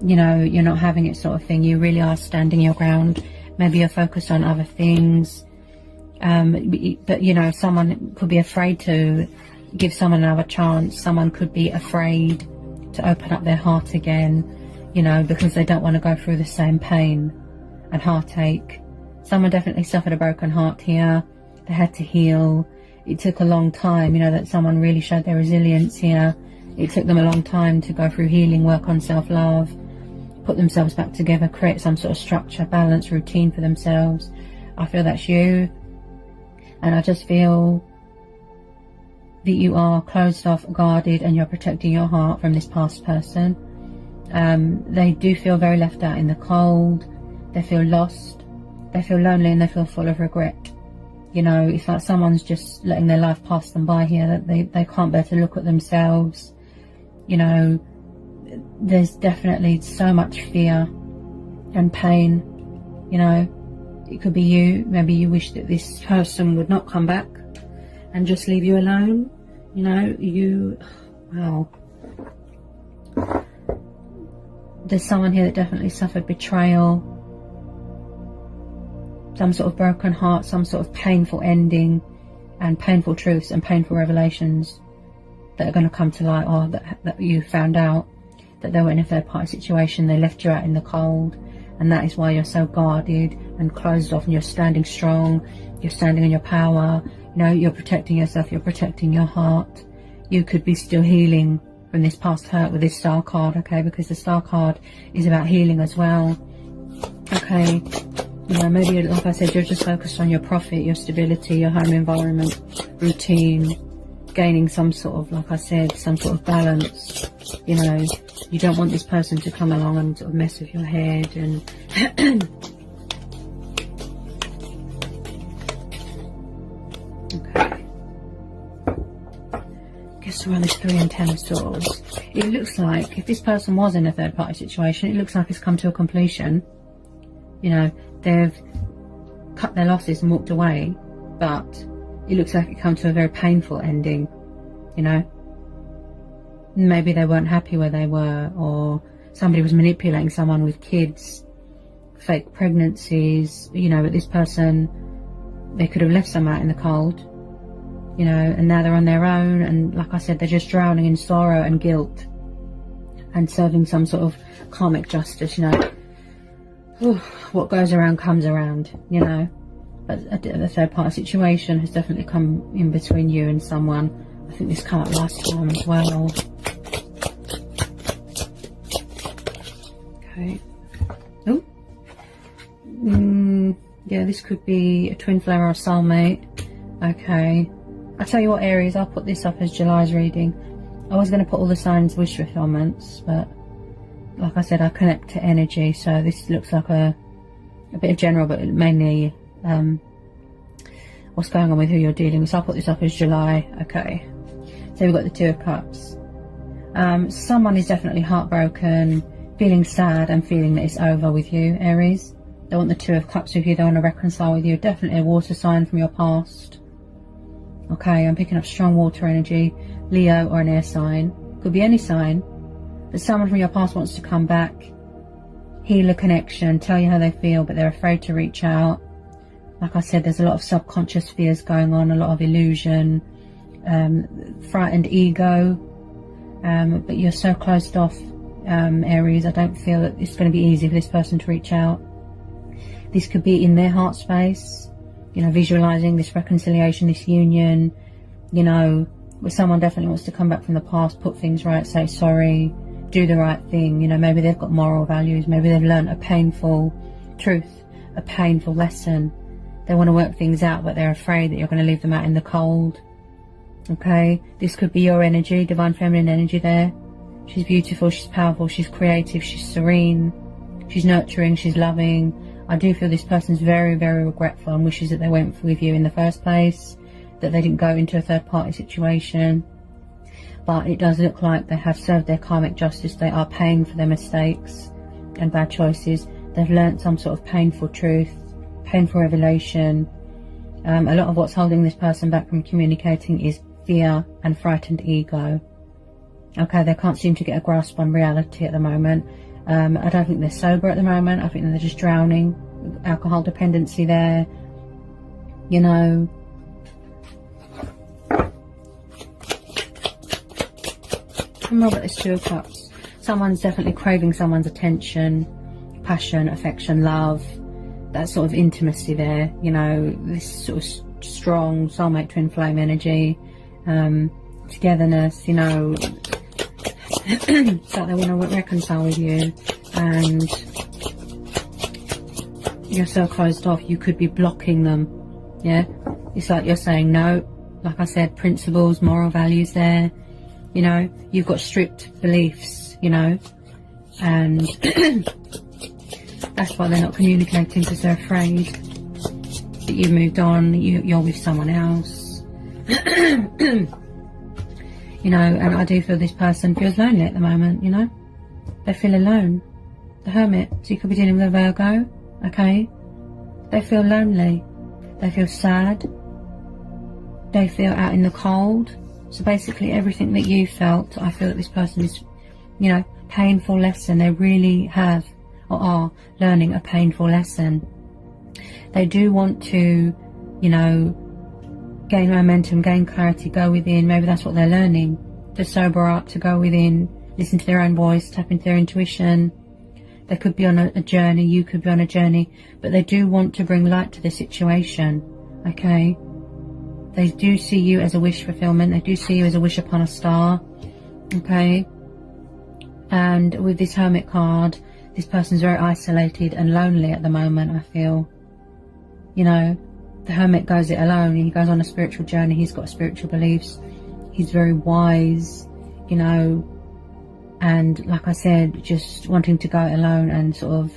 you know, you're not having it sort of thing. You really are standing your ground. Maybe you're focused on other things. But, you know, someone could be afraid to give someone another chance. Someone could be afraid to open up their heart again, you know, because they don't want to go through the same pain and heartache. Someone definitely suffered a broken heart here. They had to heal. It took a long time, you know, that someone really showed their resilience here. It took them a long time to go through healing, work on self-love, put themselves back together, create some sort of structure, balance, routine for themselves. I feel that's you. And I just feel that you are closed off, guarded, and you're protecting your heart from this past person. They do feel very left out in the cold. They feel lost. They feel lonely and they feel full of regret. You know, it's like someone's just letting their life pass them by here, that they can't bear to look at themselves. You know, there's definitely so much fear and pain. You know, it could be you. Maybe you wish that this person would not come back and just leave you alone. You know, wow. There's someone here that definitely suffered betrayal, some sort of broken heart, some sort of painful ending, and painful truths and painful revelations that are going to come to light, or that you found out that they were in a third party situation. They left you out in the cold, and that is why you're so guarded and closed off, and you're standing strong, you're standing in your power. You know, you're protecting yourself, you're protecting your heart. You could be still healing from this past hurt with this Star card, okay, because the Star card is about healing as well. Okay, you know, maybe, like I said, you're just focused on your profit, your stability, your home environment, routine, gaining some sort of, like I said, some sort of balance. You know, you don't want this person to come along and sort of mess with your head and okay. around this 3 and 10 of Swords. It looks like if this person was in a third party situation, it looks like it's come to a completion. You know, they've cut their losses and walked away, but it looks like it come to a very painful ending. You know, maybe they weren't happy where they were, or somebody was manipulating someone with kids, fake pregnancies, you know, but this person, they could have left some out in the cold, you know, and now they're on their own, and like I said, they're just drowning in sorrow and guilt and serving some sort of karmic justice, you know. What goes around comes around, you know. But the third party situation has definitely come in between you and someone. I think this came up last time as well. Okay. Oh. Yeah, this could be a twin flame or a soulmate. Okay. I'll tell you what, Aries, I'll put this up as July's reading. I was going to put all the signs wish fulfillments, but like I said, I connect to energy, so this looks like a bit of general, but mainly what's going on with who you're dealing with. So I'll put this up as July. Okay, so we've got the Two of Cups. Someone is definitely heartbroken, feeling sad and feeling that it's over with you, Aries. They want the Two of Cups with you, they want to reconcile with you. Definitely a water sign from your past. Okay, I'm picking up strong water energy, Leo or an air sign. Could be any sign. But someone from your past wants to come back, heal a connection, tell you how they feel, but they're afraid to reach out. Like I said, there's a lot of subconscious fears going on, a lot of illusion, frightened ego. But you're so closed off, Aries, I don't feel that it's going to be easy for this person to reach out. This could be in their heart space, you know, visualizing this reconciliation, this union, you know, where someone definitely wants to come back from the past, put things right, say sorry, do the right thing. You know, maybe they've got moral values, maybe they've learned a painful truth, a painful lesson. They want to work things out, but they're afraid that you're going to leave them out in the cold. Okay, this could be your energy, divine feminine energy there. She's beautiful, she's powerful, she's creative, she's serene, she's nurturing, she's loving. I do feel this person's very, very regretful and wishes that they went with you in the first place, that they didn't go into a third party situation. But it does look like they have served their karmic justice. They are paying for their mistakes and bad choices. They've learnt some sort of painful truth, painful revelation. A lot of what's holding this person back from communicating is fear and frightened ego. Okay, they can't seem to get a grasp on reality at the moment. I don't think they're sober at the moment. I think they're just drowning. Alcohol dependency there, you know. More about this Two of Cups. Someone's definitely craving someone's attention, passion, affection, love, that sort of intimacy there, you know, this sort of strong soulmate twin flame energy, togetherness, you know. It's like they want to reconcile with you, and you're so closed off, you could be blocking them. Yeah, it's like you're saying no. Like I said, principles, moral values there. You know, you've got strict beliefs, you know, and that's why they're not communicating, because they're afraid that you've moved on, you're with someone else. You know, and I do feel this person feels lonely at the moment, you know. They feel alone. The Hermit, so you could be dealing with a Virgo, okay. They feel lonely. They feel sad. They feel out in the cold. So basically everything that you felt, I feel that this person is, you know, painful lesson. They really have or are learning a painful lesson. They do want to, you know, gain momentum, gain clarity, go within. Maybe that's what they're learning, to sober up, to go within, listen to their own voice, tap into their intuition. They could be on a journey, you could be on a journey, but they do want to bring light to the situation, okay? They do see you as a wish fulfillment. They do see you as a wish upon a star, okay? And with this Hermit card, this person's very isolated and lonely at the moment, I feel. You know, the Hermit goes it alone. He goes on a spiritual journey. He's got spiritual beliefs. He's very wise, you know, and like I said, just wanting to go it alone and sort of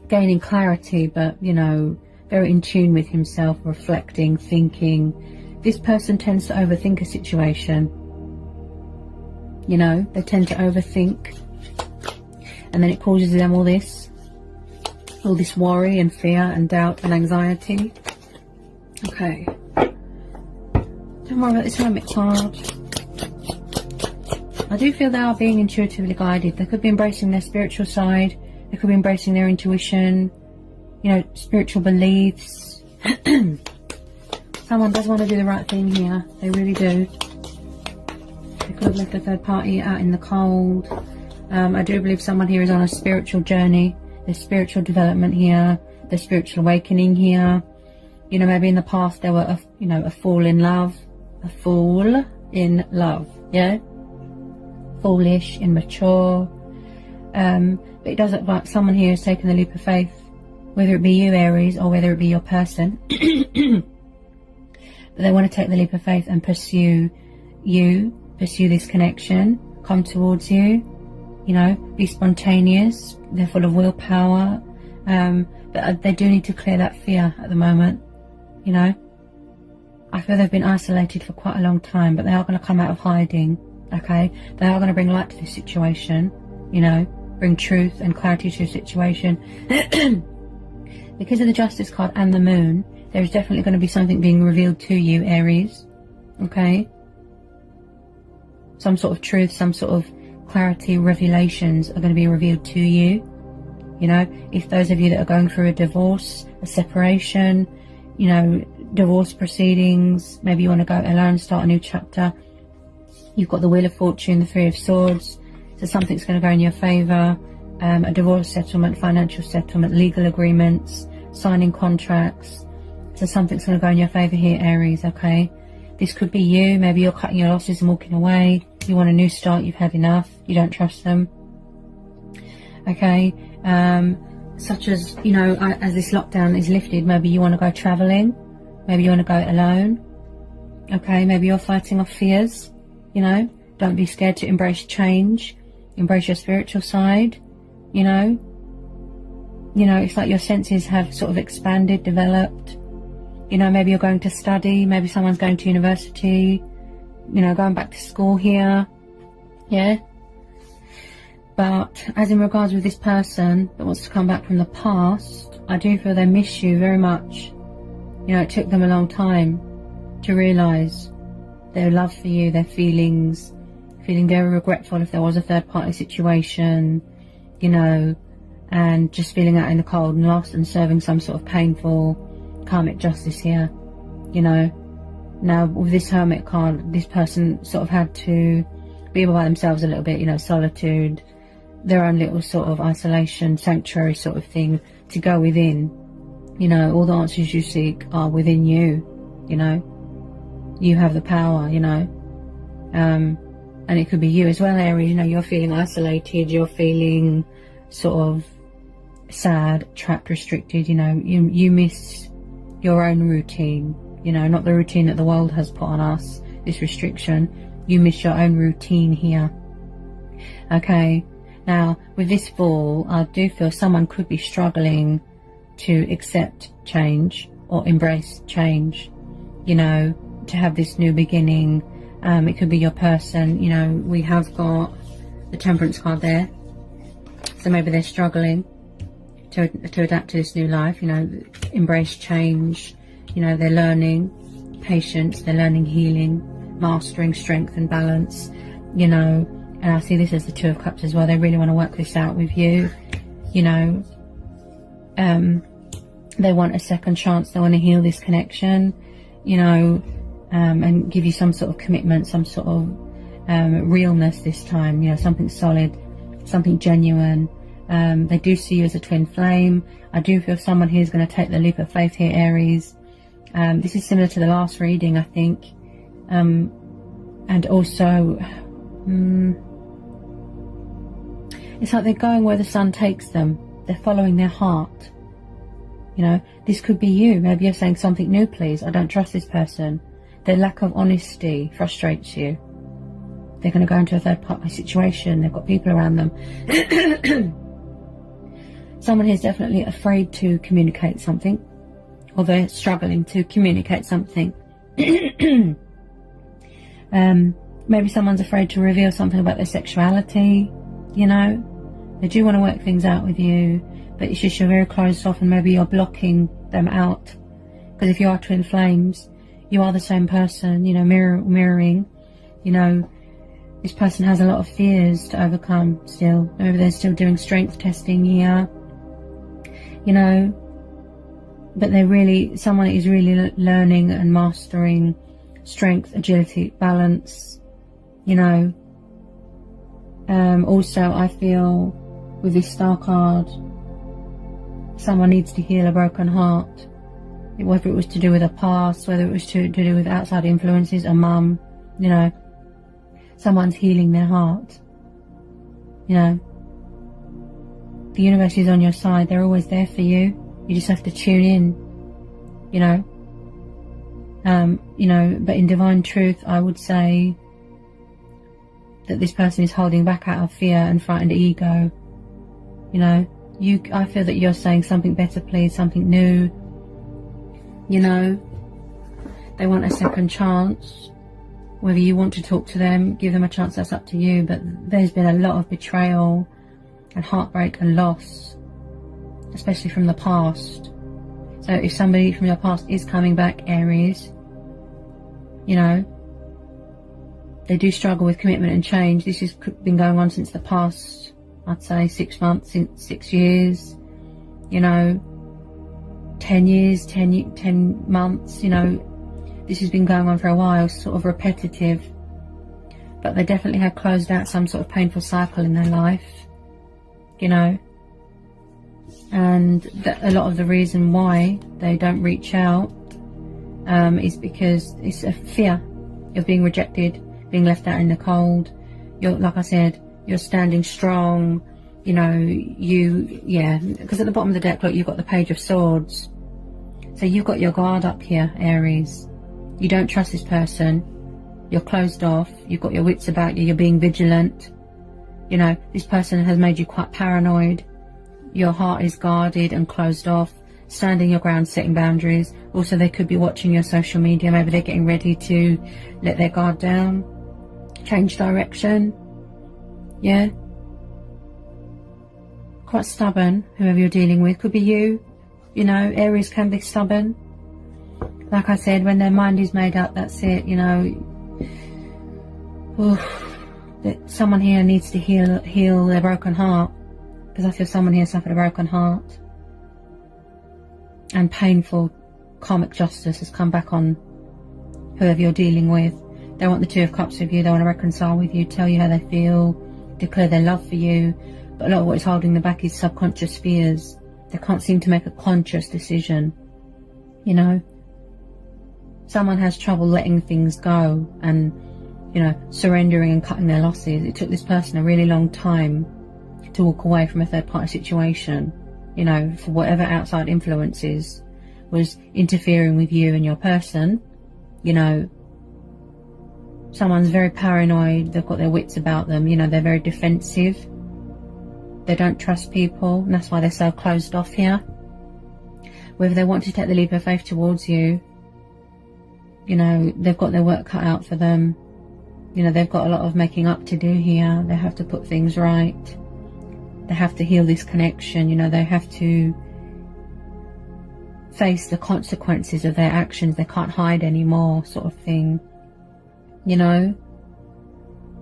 gaining clarity, but, you know, very in tune with himself, reflecting, thinking. This person tends to overthink a situation. You know, they tend to overthink, and then it causes them all this worry and fear and doubt and anxiety. Okay. Don't worry about this Hermit card. I do feel they are being intuitively guided. They could be embracing their spiritual side. They could be embracing their intuition, you know, spiritual beliefs. Someone does want to do the right thing here. They really do. They could have left a third party out in the cold. I do believe someone here is on a spiritual journey. There's spiritual development here. There's spiritual awakening here. You know, maybe in the past there were, a fool in love. A fool in love, yeah? Foolish, immature. But it does look like someone here has taken the leap of faith. Whether it be you, Aries, or whether it be your person. But they want to take the leap of faith and pursue you. Pursue this connection. Come towards you. You know, be spontaneous. They're full of willpower. But they do need to clear that fear at the moment. You know, I feel they've been isolated for quite a long time, but they are going to come out of hiding. Okay, they are going to bring light to this situation. You know, bring truth and clarity to the situation. Because of the Justice card and the Moon, there is definitely going to be something being revealed to you, Aries. Okay, some sort of truth, some sort of clarity, revelations are going to be revealed to you. You know, if those of you that are going through a divorce, a separation, you know, divorce proceedings, maybe you want to go alone, start a new chapter. You've got the Wheel of Fortune, the Three of Swords, so something's going to go in your favour. A divorce settlement, financial settlement, legal agreements, signing contracts. So something's going to go in your favour here, Aries, okay? This could be you. Maybe you're cutting your losses and walking away. You want a new start. You've had enough. You don't trust them. Okay. Such as, you know, as this lockdown is lifted, maybe you want to go travelling. Maybe you want to go it alone. Okay. Maybe you're fighting off fears. You know, don't be scared to embrace change. Embrace your spiritual side. You know, it's like your senses have sort of expanded, developed. You know, maybe you're going to study, maybe someone's going to university, you know, going back to school here. Yeah. But as in regards with this person that wants to come back from the past, I do feel they miss you very much. You know, it took them a long time to realise their love for you, their feelings, feeling very regretful if there was a third party situation, you know, and just feeling out in the cold and lost and serving some sort of painful karmic justice here, you know. Now with this Hermit card, this person sort of had to be by themselves a little bit, you know, solitude, their own little sort of isolation, sanctuary sort of thing to go within. You know, all the answers you seek are within you, you know. You have the power, you know. And it could be you as well, Aries, you know, you're feeling isolated, you're feeling sort of sad, trapped, restricted, you know, you miss your own routine, you know, not the routine that the world has put on us, this restriction. You miss your own routine here. Okay, now with this Fool, I do feel someone could be struggling to accept change or embrace change, you know, to have this new beginning. It could be your person, you know, we have got the Temperance card there. So maybe they're struggling to adapt to this new life, you know, embrace change, you know, they're learning patience, they're learning healing, mastering strength and balance, you know, and I see this as the Two of Cups as well. They really want to work this out with you, you know, they want a second chance, they want to heal this connection, you know, and give you some sort of commitment, some sort of realness this time, you know, something solid, something genuine. They do see you as a twin flame. I do feel someone here is going to take the leap of faith here, Aries. This is similar to the last reading, I think. And also, it's like they're going where the sun takes them. They're following their heart. You know, this could be you. Maybe you're saying something new, please. I don't trust this person. Their lack of honesty frustrates you. They're going to go into a third party situation. They've got people around them. Someone here is definitely afraid to communicate something, or they're struggling to communicate something. maybe someone's afraid to reveal something about their sexuality, you know. They do want to work things out with you, but it's just you're very closed off, and maybe you're blocking them out. Because if you are twin flames, you are the same person, you know, mirroring, you know. This person has a lot of fears to overcome still. Maybe they're still doing strength testing here, you know. But someone is really learning and mastering strength, agility, balance, you know. Also, I feel with this Star card, someone needs to heal a broken heart. Whether it was to do with a past, whether it was to do with outside influences, a mum, you know. Someone's healing their heart, you know. The universe is on your side. They're always there for you. You just have to tune in, you know. You know, but in divine truth, I would say that this person is holding back out of fear and frightened ego. You know, I feel that you're saying something better, please, something new. You know, they want a second chance. Whether you want to talk to them, give them a chance, that's up to you. But there's been a lot of betrayal and heartbreak and loss, especially from the past. So if somebody from your past is coming back, Aries, you know, they do struggle with commitment and change. This has been going on since the past, I'd say 6 months, 6 years, you know, 10 years, 10 months, you know. This has been going on for a while, sort of repetitive. But they definitely have closed out some sort of painful cycle in their life, you know. And a lot of the reason why they don't reach out is because it's a fear of being rejected, being left out in the cold. You're, like I said, you're standing strong, you know, because at the bottom of the deck, look, you've got the Page of Swords. So you've got your guard up here, Aries. You don't trust this person. You're closed off. You've got your wits about you. You're being vigilant. You know, this person has made you quite paranoid. Your heart is guarded and closed off. Standing your ground, setting boundaries. Also, they could be watching your social media. Maybe they're getting ready to let their guard down. Change direction. Yeah. Quite stubborn, whoever you're dealing with. Could be you. You know, Aries can be stubborn. Like I said, when their mind is made up, that's it, you know. That someone here needs to heal their broken heart. Because I feel someone here suffered a broken heart. And painful karmic justice has come back on whoever you're dealing with. They want the Two of Cups with you. They want to reconcile with you, tell you how they feel, declare their love for you. But a lot of what is holding them back is subconscious fears. They can't seem to make a conscious decision, you know. Someone has trouble letting things go and, you know, surrendering and cutting their losses. It took this person a really long time to walk away from a third-party situation, you know, for whatever outside influences was interfering with you and your person. You know, someone's very paranoid. They've got their wits about them. You know, they're very defensive. They don't trust people, and that's why they're so closed off here. Whether they want to take the leap of faith towards you, you know, they've got their work cut out for them. You know, they've got a lot of making up to do here. They have to put things right. They have to heal this connection. You know, they have to face the consequences of their actions. They can't hide anymore, sort of thing. You know?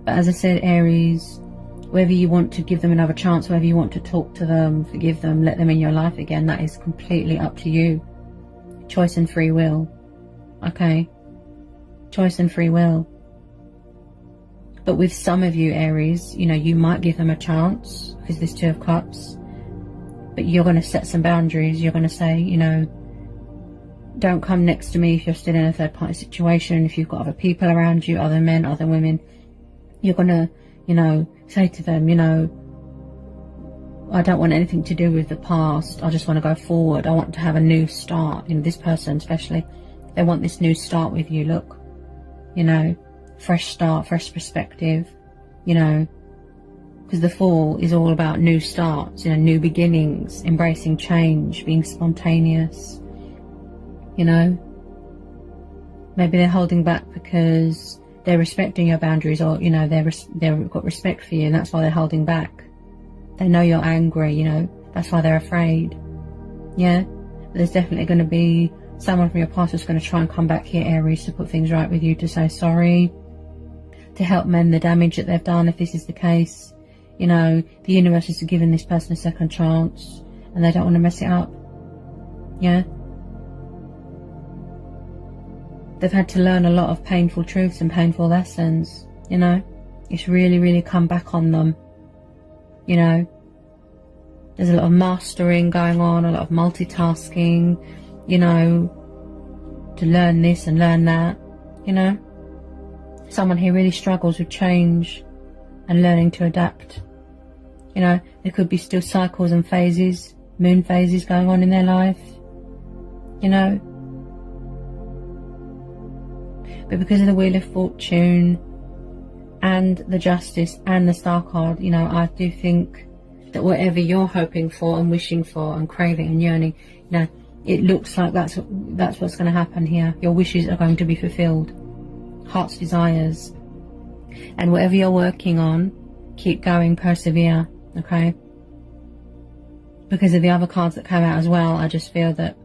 But as I said, Aries, whether you want to give them another chance, whether you want to talk to them, forgive them, let them in your life again, that is completely up to you. Choice and free will. Okay? Choice and free will. But with some of you, Aries, you know, you might give them a chance because there's Two of Cups. But you're going to set some boundaries. You're going to say, you know, don't come next to me if you're still in a third-party situation. If you've got other people around you, other men, other women, you're going to, you know, say to them, you know, I don't want anything to do with the past. I just want to go forward. I want to have a new start. You know, this person especially, they want this new start with you. Look, you know, fresh start, fresh perspective, you know, because the Fool is all about new starts, you know, new beginnings, embracing change, being spontaneous, you know. Maybe they're holding back because they're respecting your boundaries, or, you know, they've got respect for you, and that's why they're holding back. They know you're angry, you know, that's why they're afraid. Yeah, there's definitely going to be someone from your past that's going to try and come back here, Aries, to put things right with you, to say sorry, to help mend the damage that they've done, if this is the case. You know, the universe is giving this person a second chance, and they don't want to mess it up. Yeah. They've had to learn a lot of painful truths and painful lessons, you know. It's really, really come back on them, you know. There's a lot of mastering going on, a lot of multitasking, you know, to learn this and learn that, you know. Someone here really struggles with change and learning to adapt. You know, there could be still cycles and phases, moon phases going on in their life, you know. But because of the Wheel of Fortune and the Justice and the Star card, you know, I do think that whatever you're hoping for and wishing for and craving and yearning, you know, it looks like that's what's going to happen here. Your wishes are going to be fulfilled. Heart's desires. And whatever you're working on, keep going, persevere, okay? Because of the other cards that came out as well, I just feel that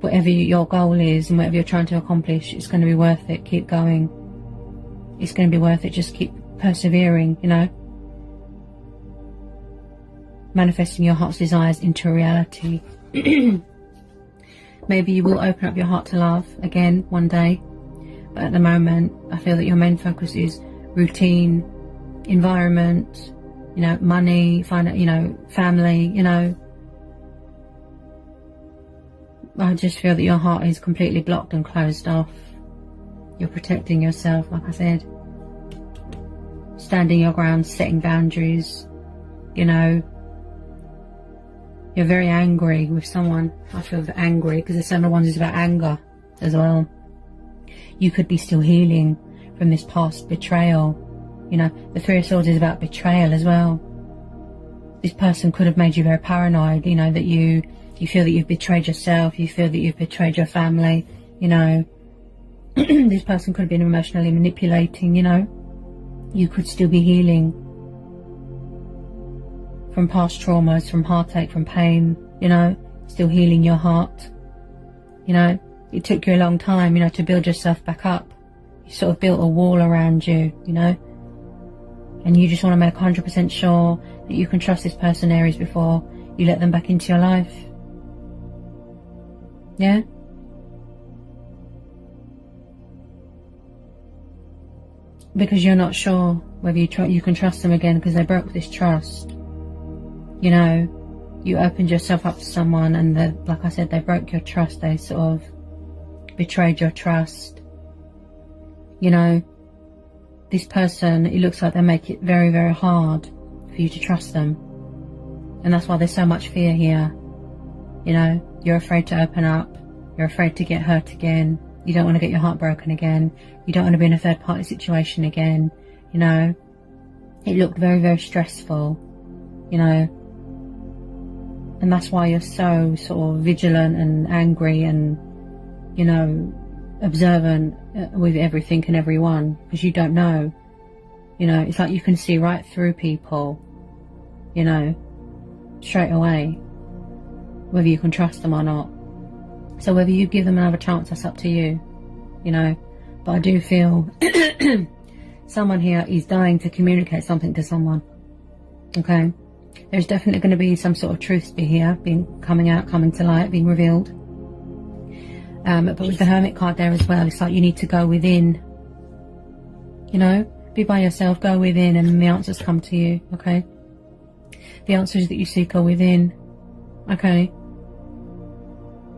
whatever your goal is and whatever you're trying to accomplish, it's going to be worth it. Keep going. It's going to be worth it. Just keep persevering, you know? Manifesting your heart's desires into reality. Maybe you will open up your heart to love again one day. But at the moment, I feel that your main focus is routine, environment, you know, money, you know, family, you know. I just feel that your heart is completely blocked and closed off. You're protecting yourself, like I said. Standing your ground, setting boundaries, you know. You're very angry with someone. I feel angry because the Seven of Wands is about anger as well. You could be still healing from this past betrayal. You know, the Three of Swords is about betrayal as well. This person could have made you very paranoid, you know, that you feel that you've betrayed yourself, you feel that you've betrayed your family, you know. This person could have been emotionally manipulating, you know. You could still be healing from past traumas, from heartache, from pain, you know, still healing your heart. You know, it took you a long time, you know, to build yourself back up. You sort of built a wall around you, you know. And you just want to make 100% sure that you can trust this person, Aries, before you let them back into your life. Yeah? Because you're not sure whether you can trust them again, because they broke this trust. You know, you opened yourself up to someone and like I said, they broke your trust. They sort of betrayed your trust. You know, this person, it looks like they make it very, very hard for you to trust them. And that's why there's so much fear here. You know, you're afraid to open up. You're afraid to get hurt again. You don't want to get your heart broken again. You don't want to be in a third party situation again. You know, it looked very, very stressful, you know. And that's why you're so sort of vigilant and angry and, you know, observant with everything and everyone, because you don't know. You know, it's like you can see right through people, you know, straight away, whether you can trust them or not. So whether you give them another chance, that's up to you, you know. But I do feel someone here is dying to communicate something to someone, okay? There's definitely going to be some sort of truth here, coming out, coming to light, being revealed. But with the Hermit card there as well, it's like you need to go within, you know, be by yourself, go within, and the answers come to you, okay? The answers that you seek are within, okay?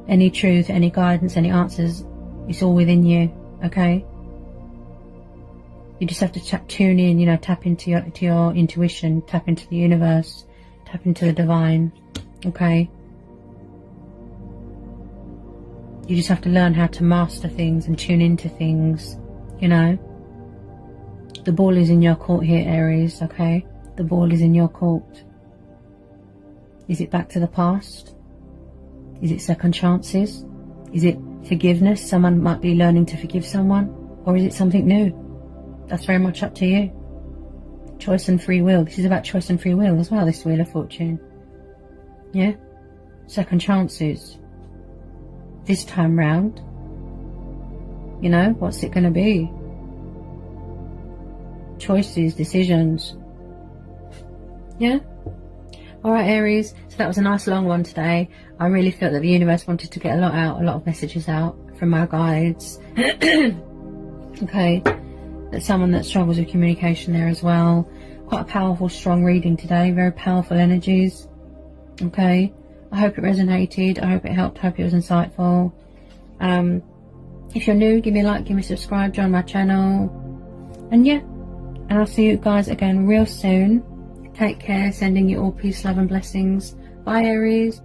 Any truth, any guidance, any answers, it's all within you, okay? You just have to tune in, you know, tap into your intuition, tap into the universe, tap into the divine, okay? You just have to learn how to master things and tune into things, you know? The ball is in your court here, Aries, okay? The ball is in your court. Is it back to the past? Is it second chances? Is it forgiveness? Someone might be learning to forgive someone. Or is it something new? That's very much up to you. Choice and free will. This is about choice and free will as well, this Wheel of Fortune. Yeah? Second chances. This time round. You know, what's it going to be? Choices, decisions. Yeah? Alright, Aries. So that was a nice long one today. I really felt that the universe wanted to get a lot out, a lot of messages out from my guides. Okay. There's someone that struggles with communication there as well. Quite a powerful, strong reading today. Very powerful energies. Okay. I hope it resonated. I hope it helped. I hope it was insightful. If you're new, give me a like, give me a subscribe, join my channel. And yeah. And I'll see you guys again real soon. Take care. Sending you all peace, love and blessings. Bye, Aries.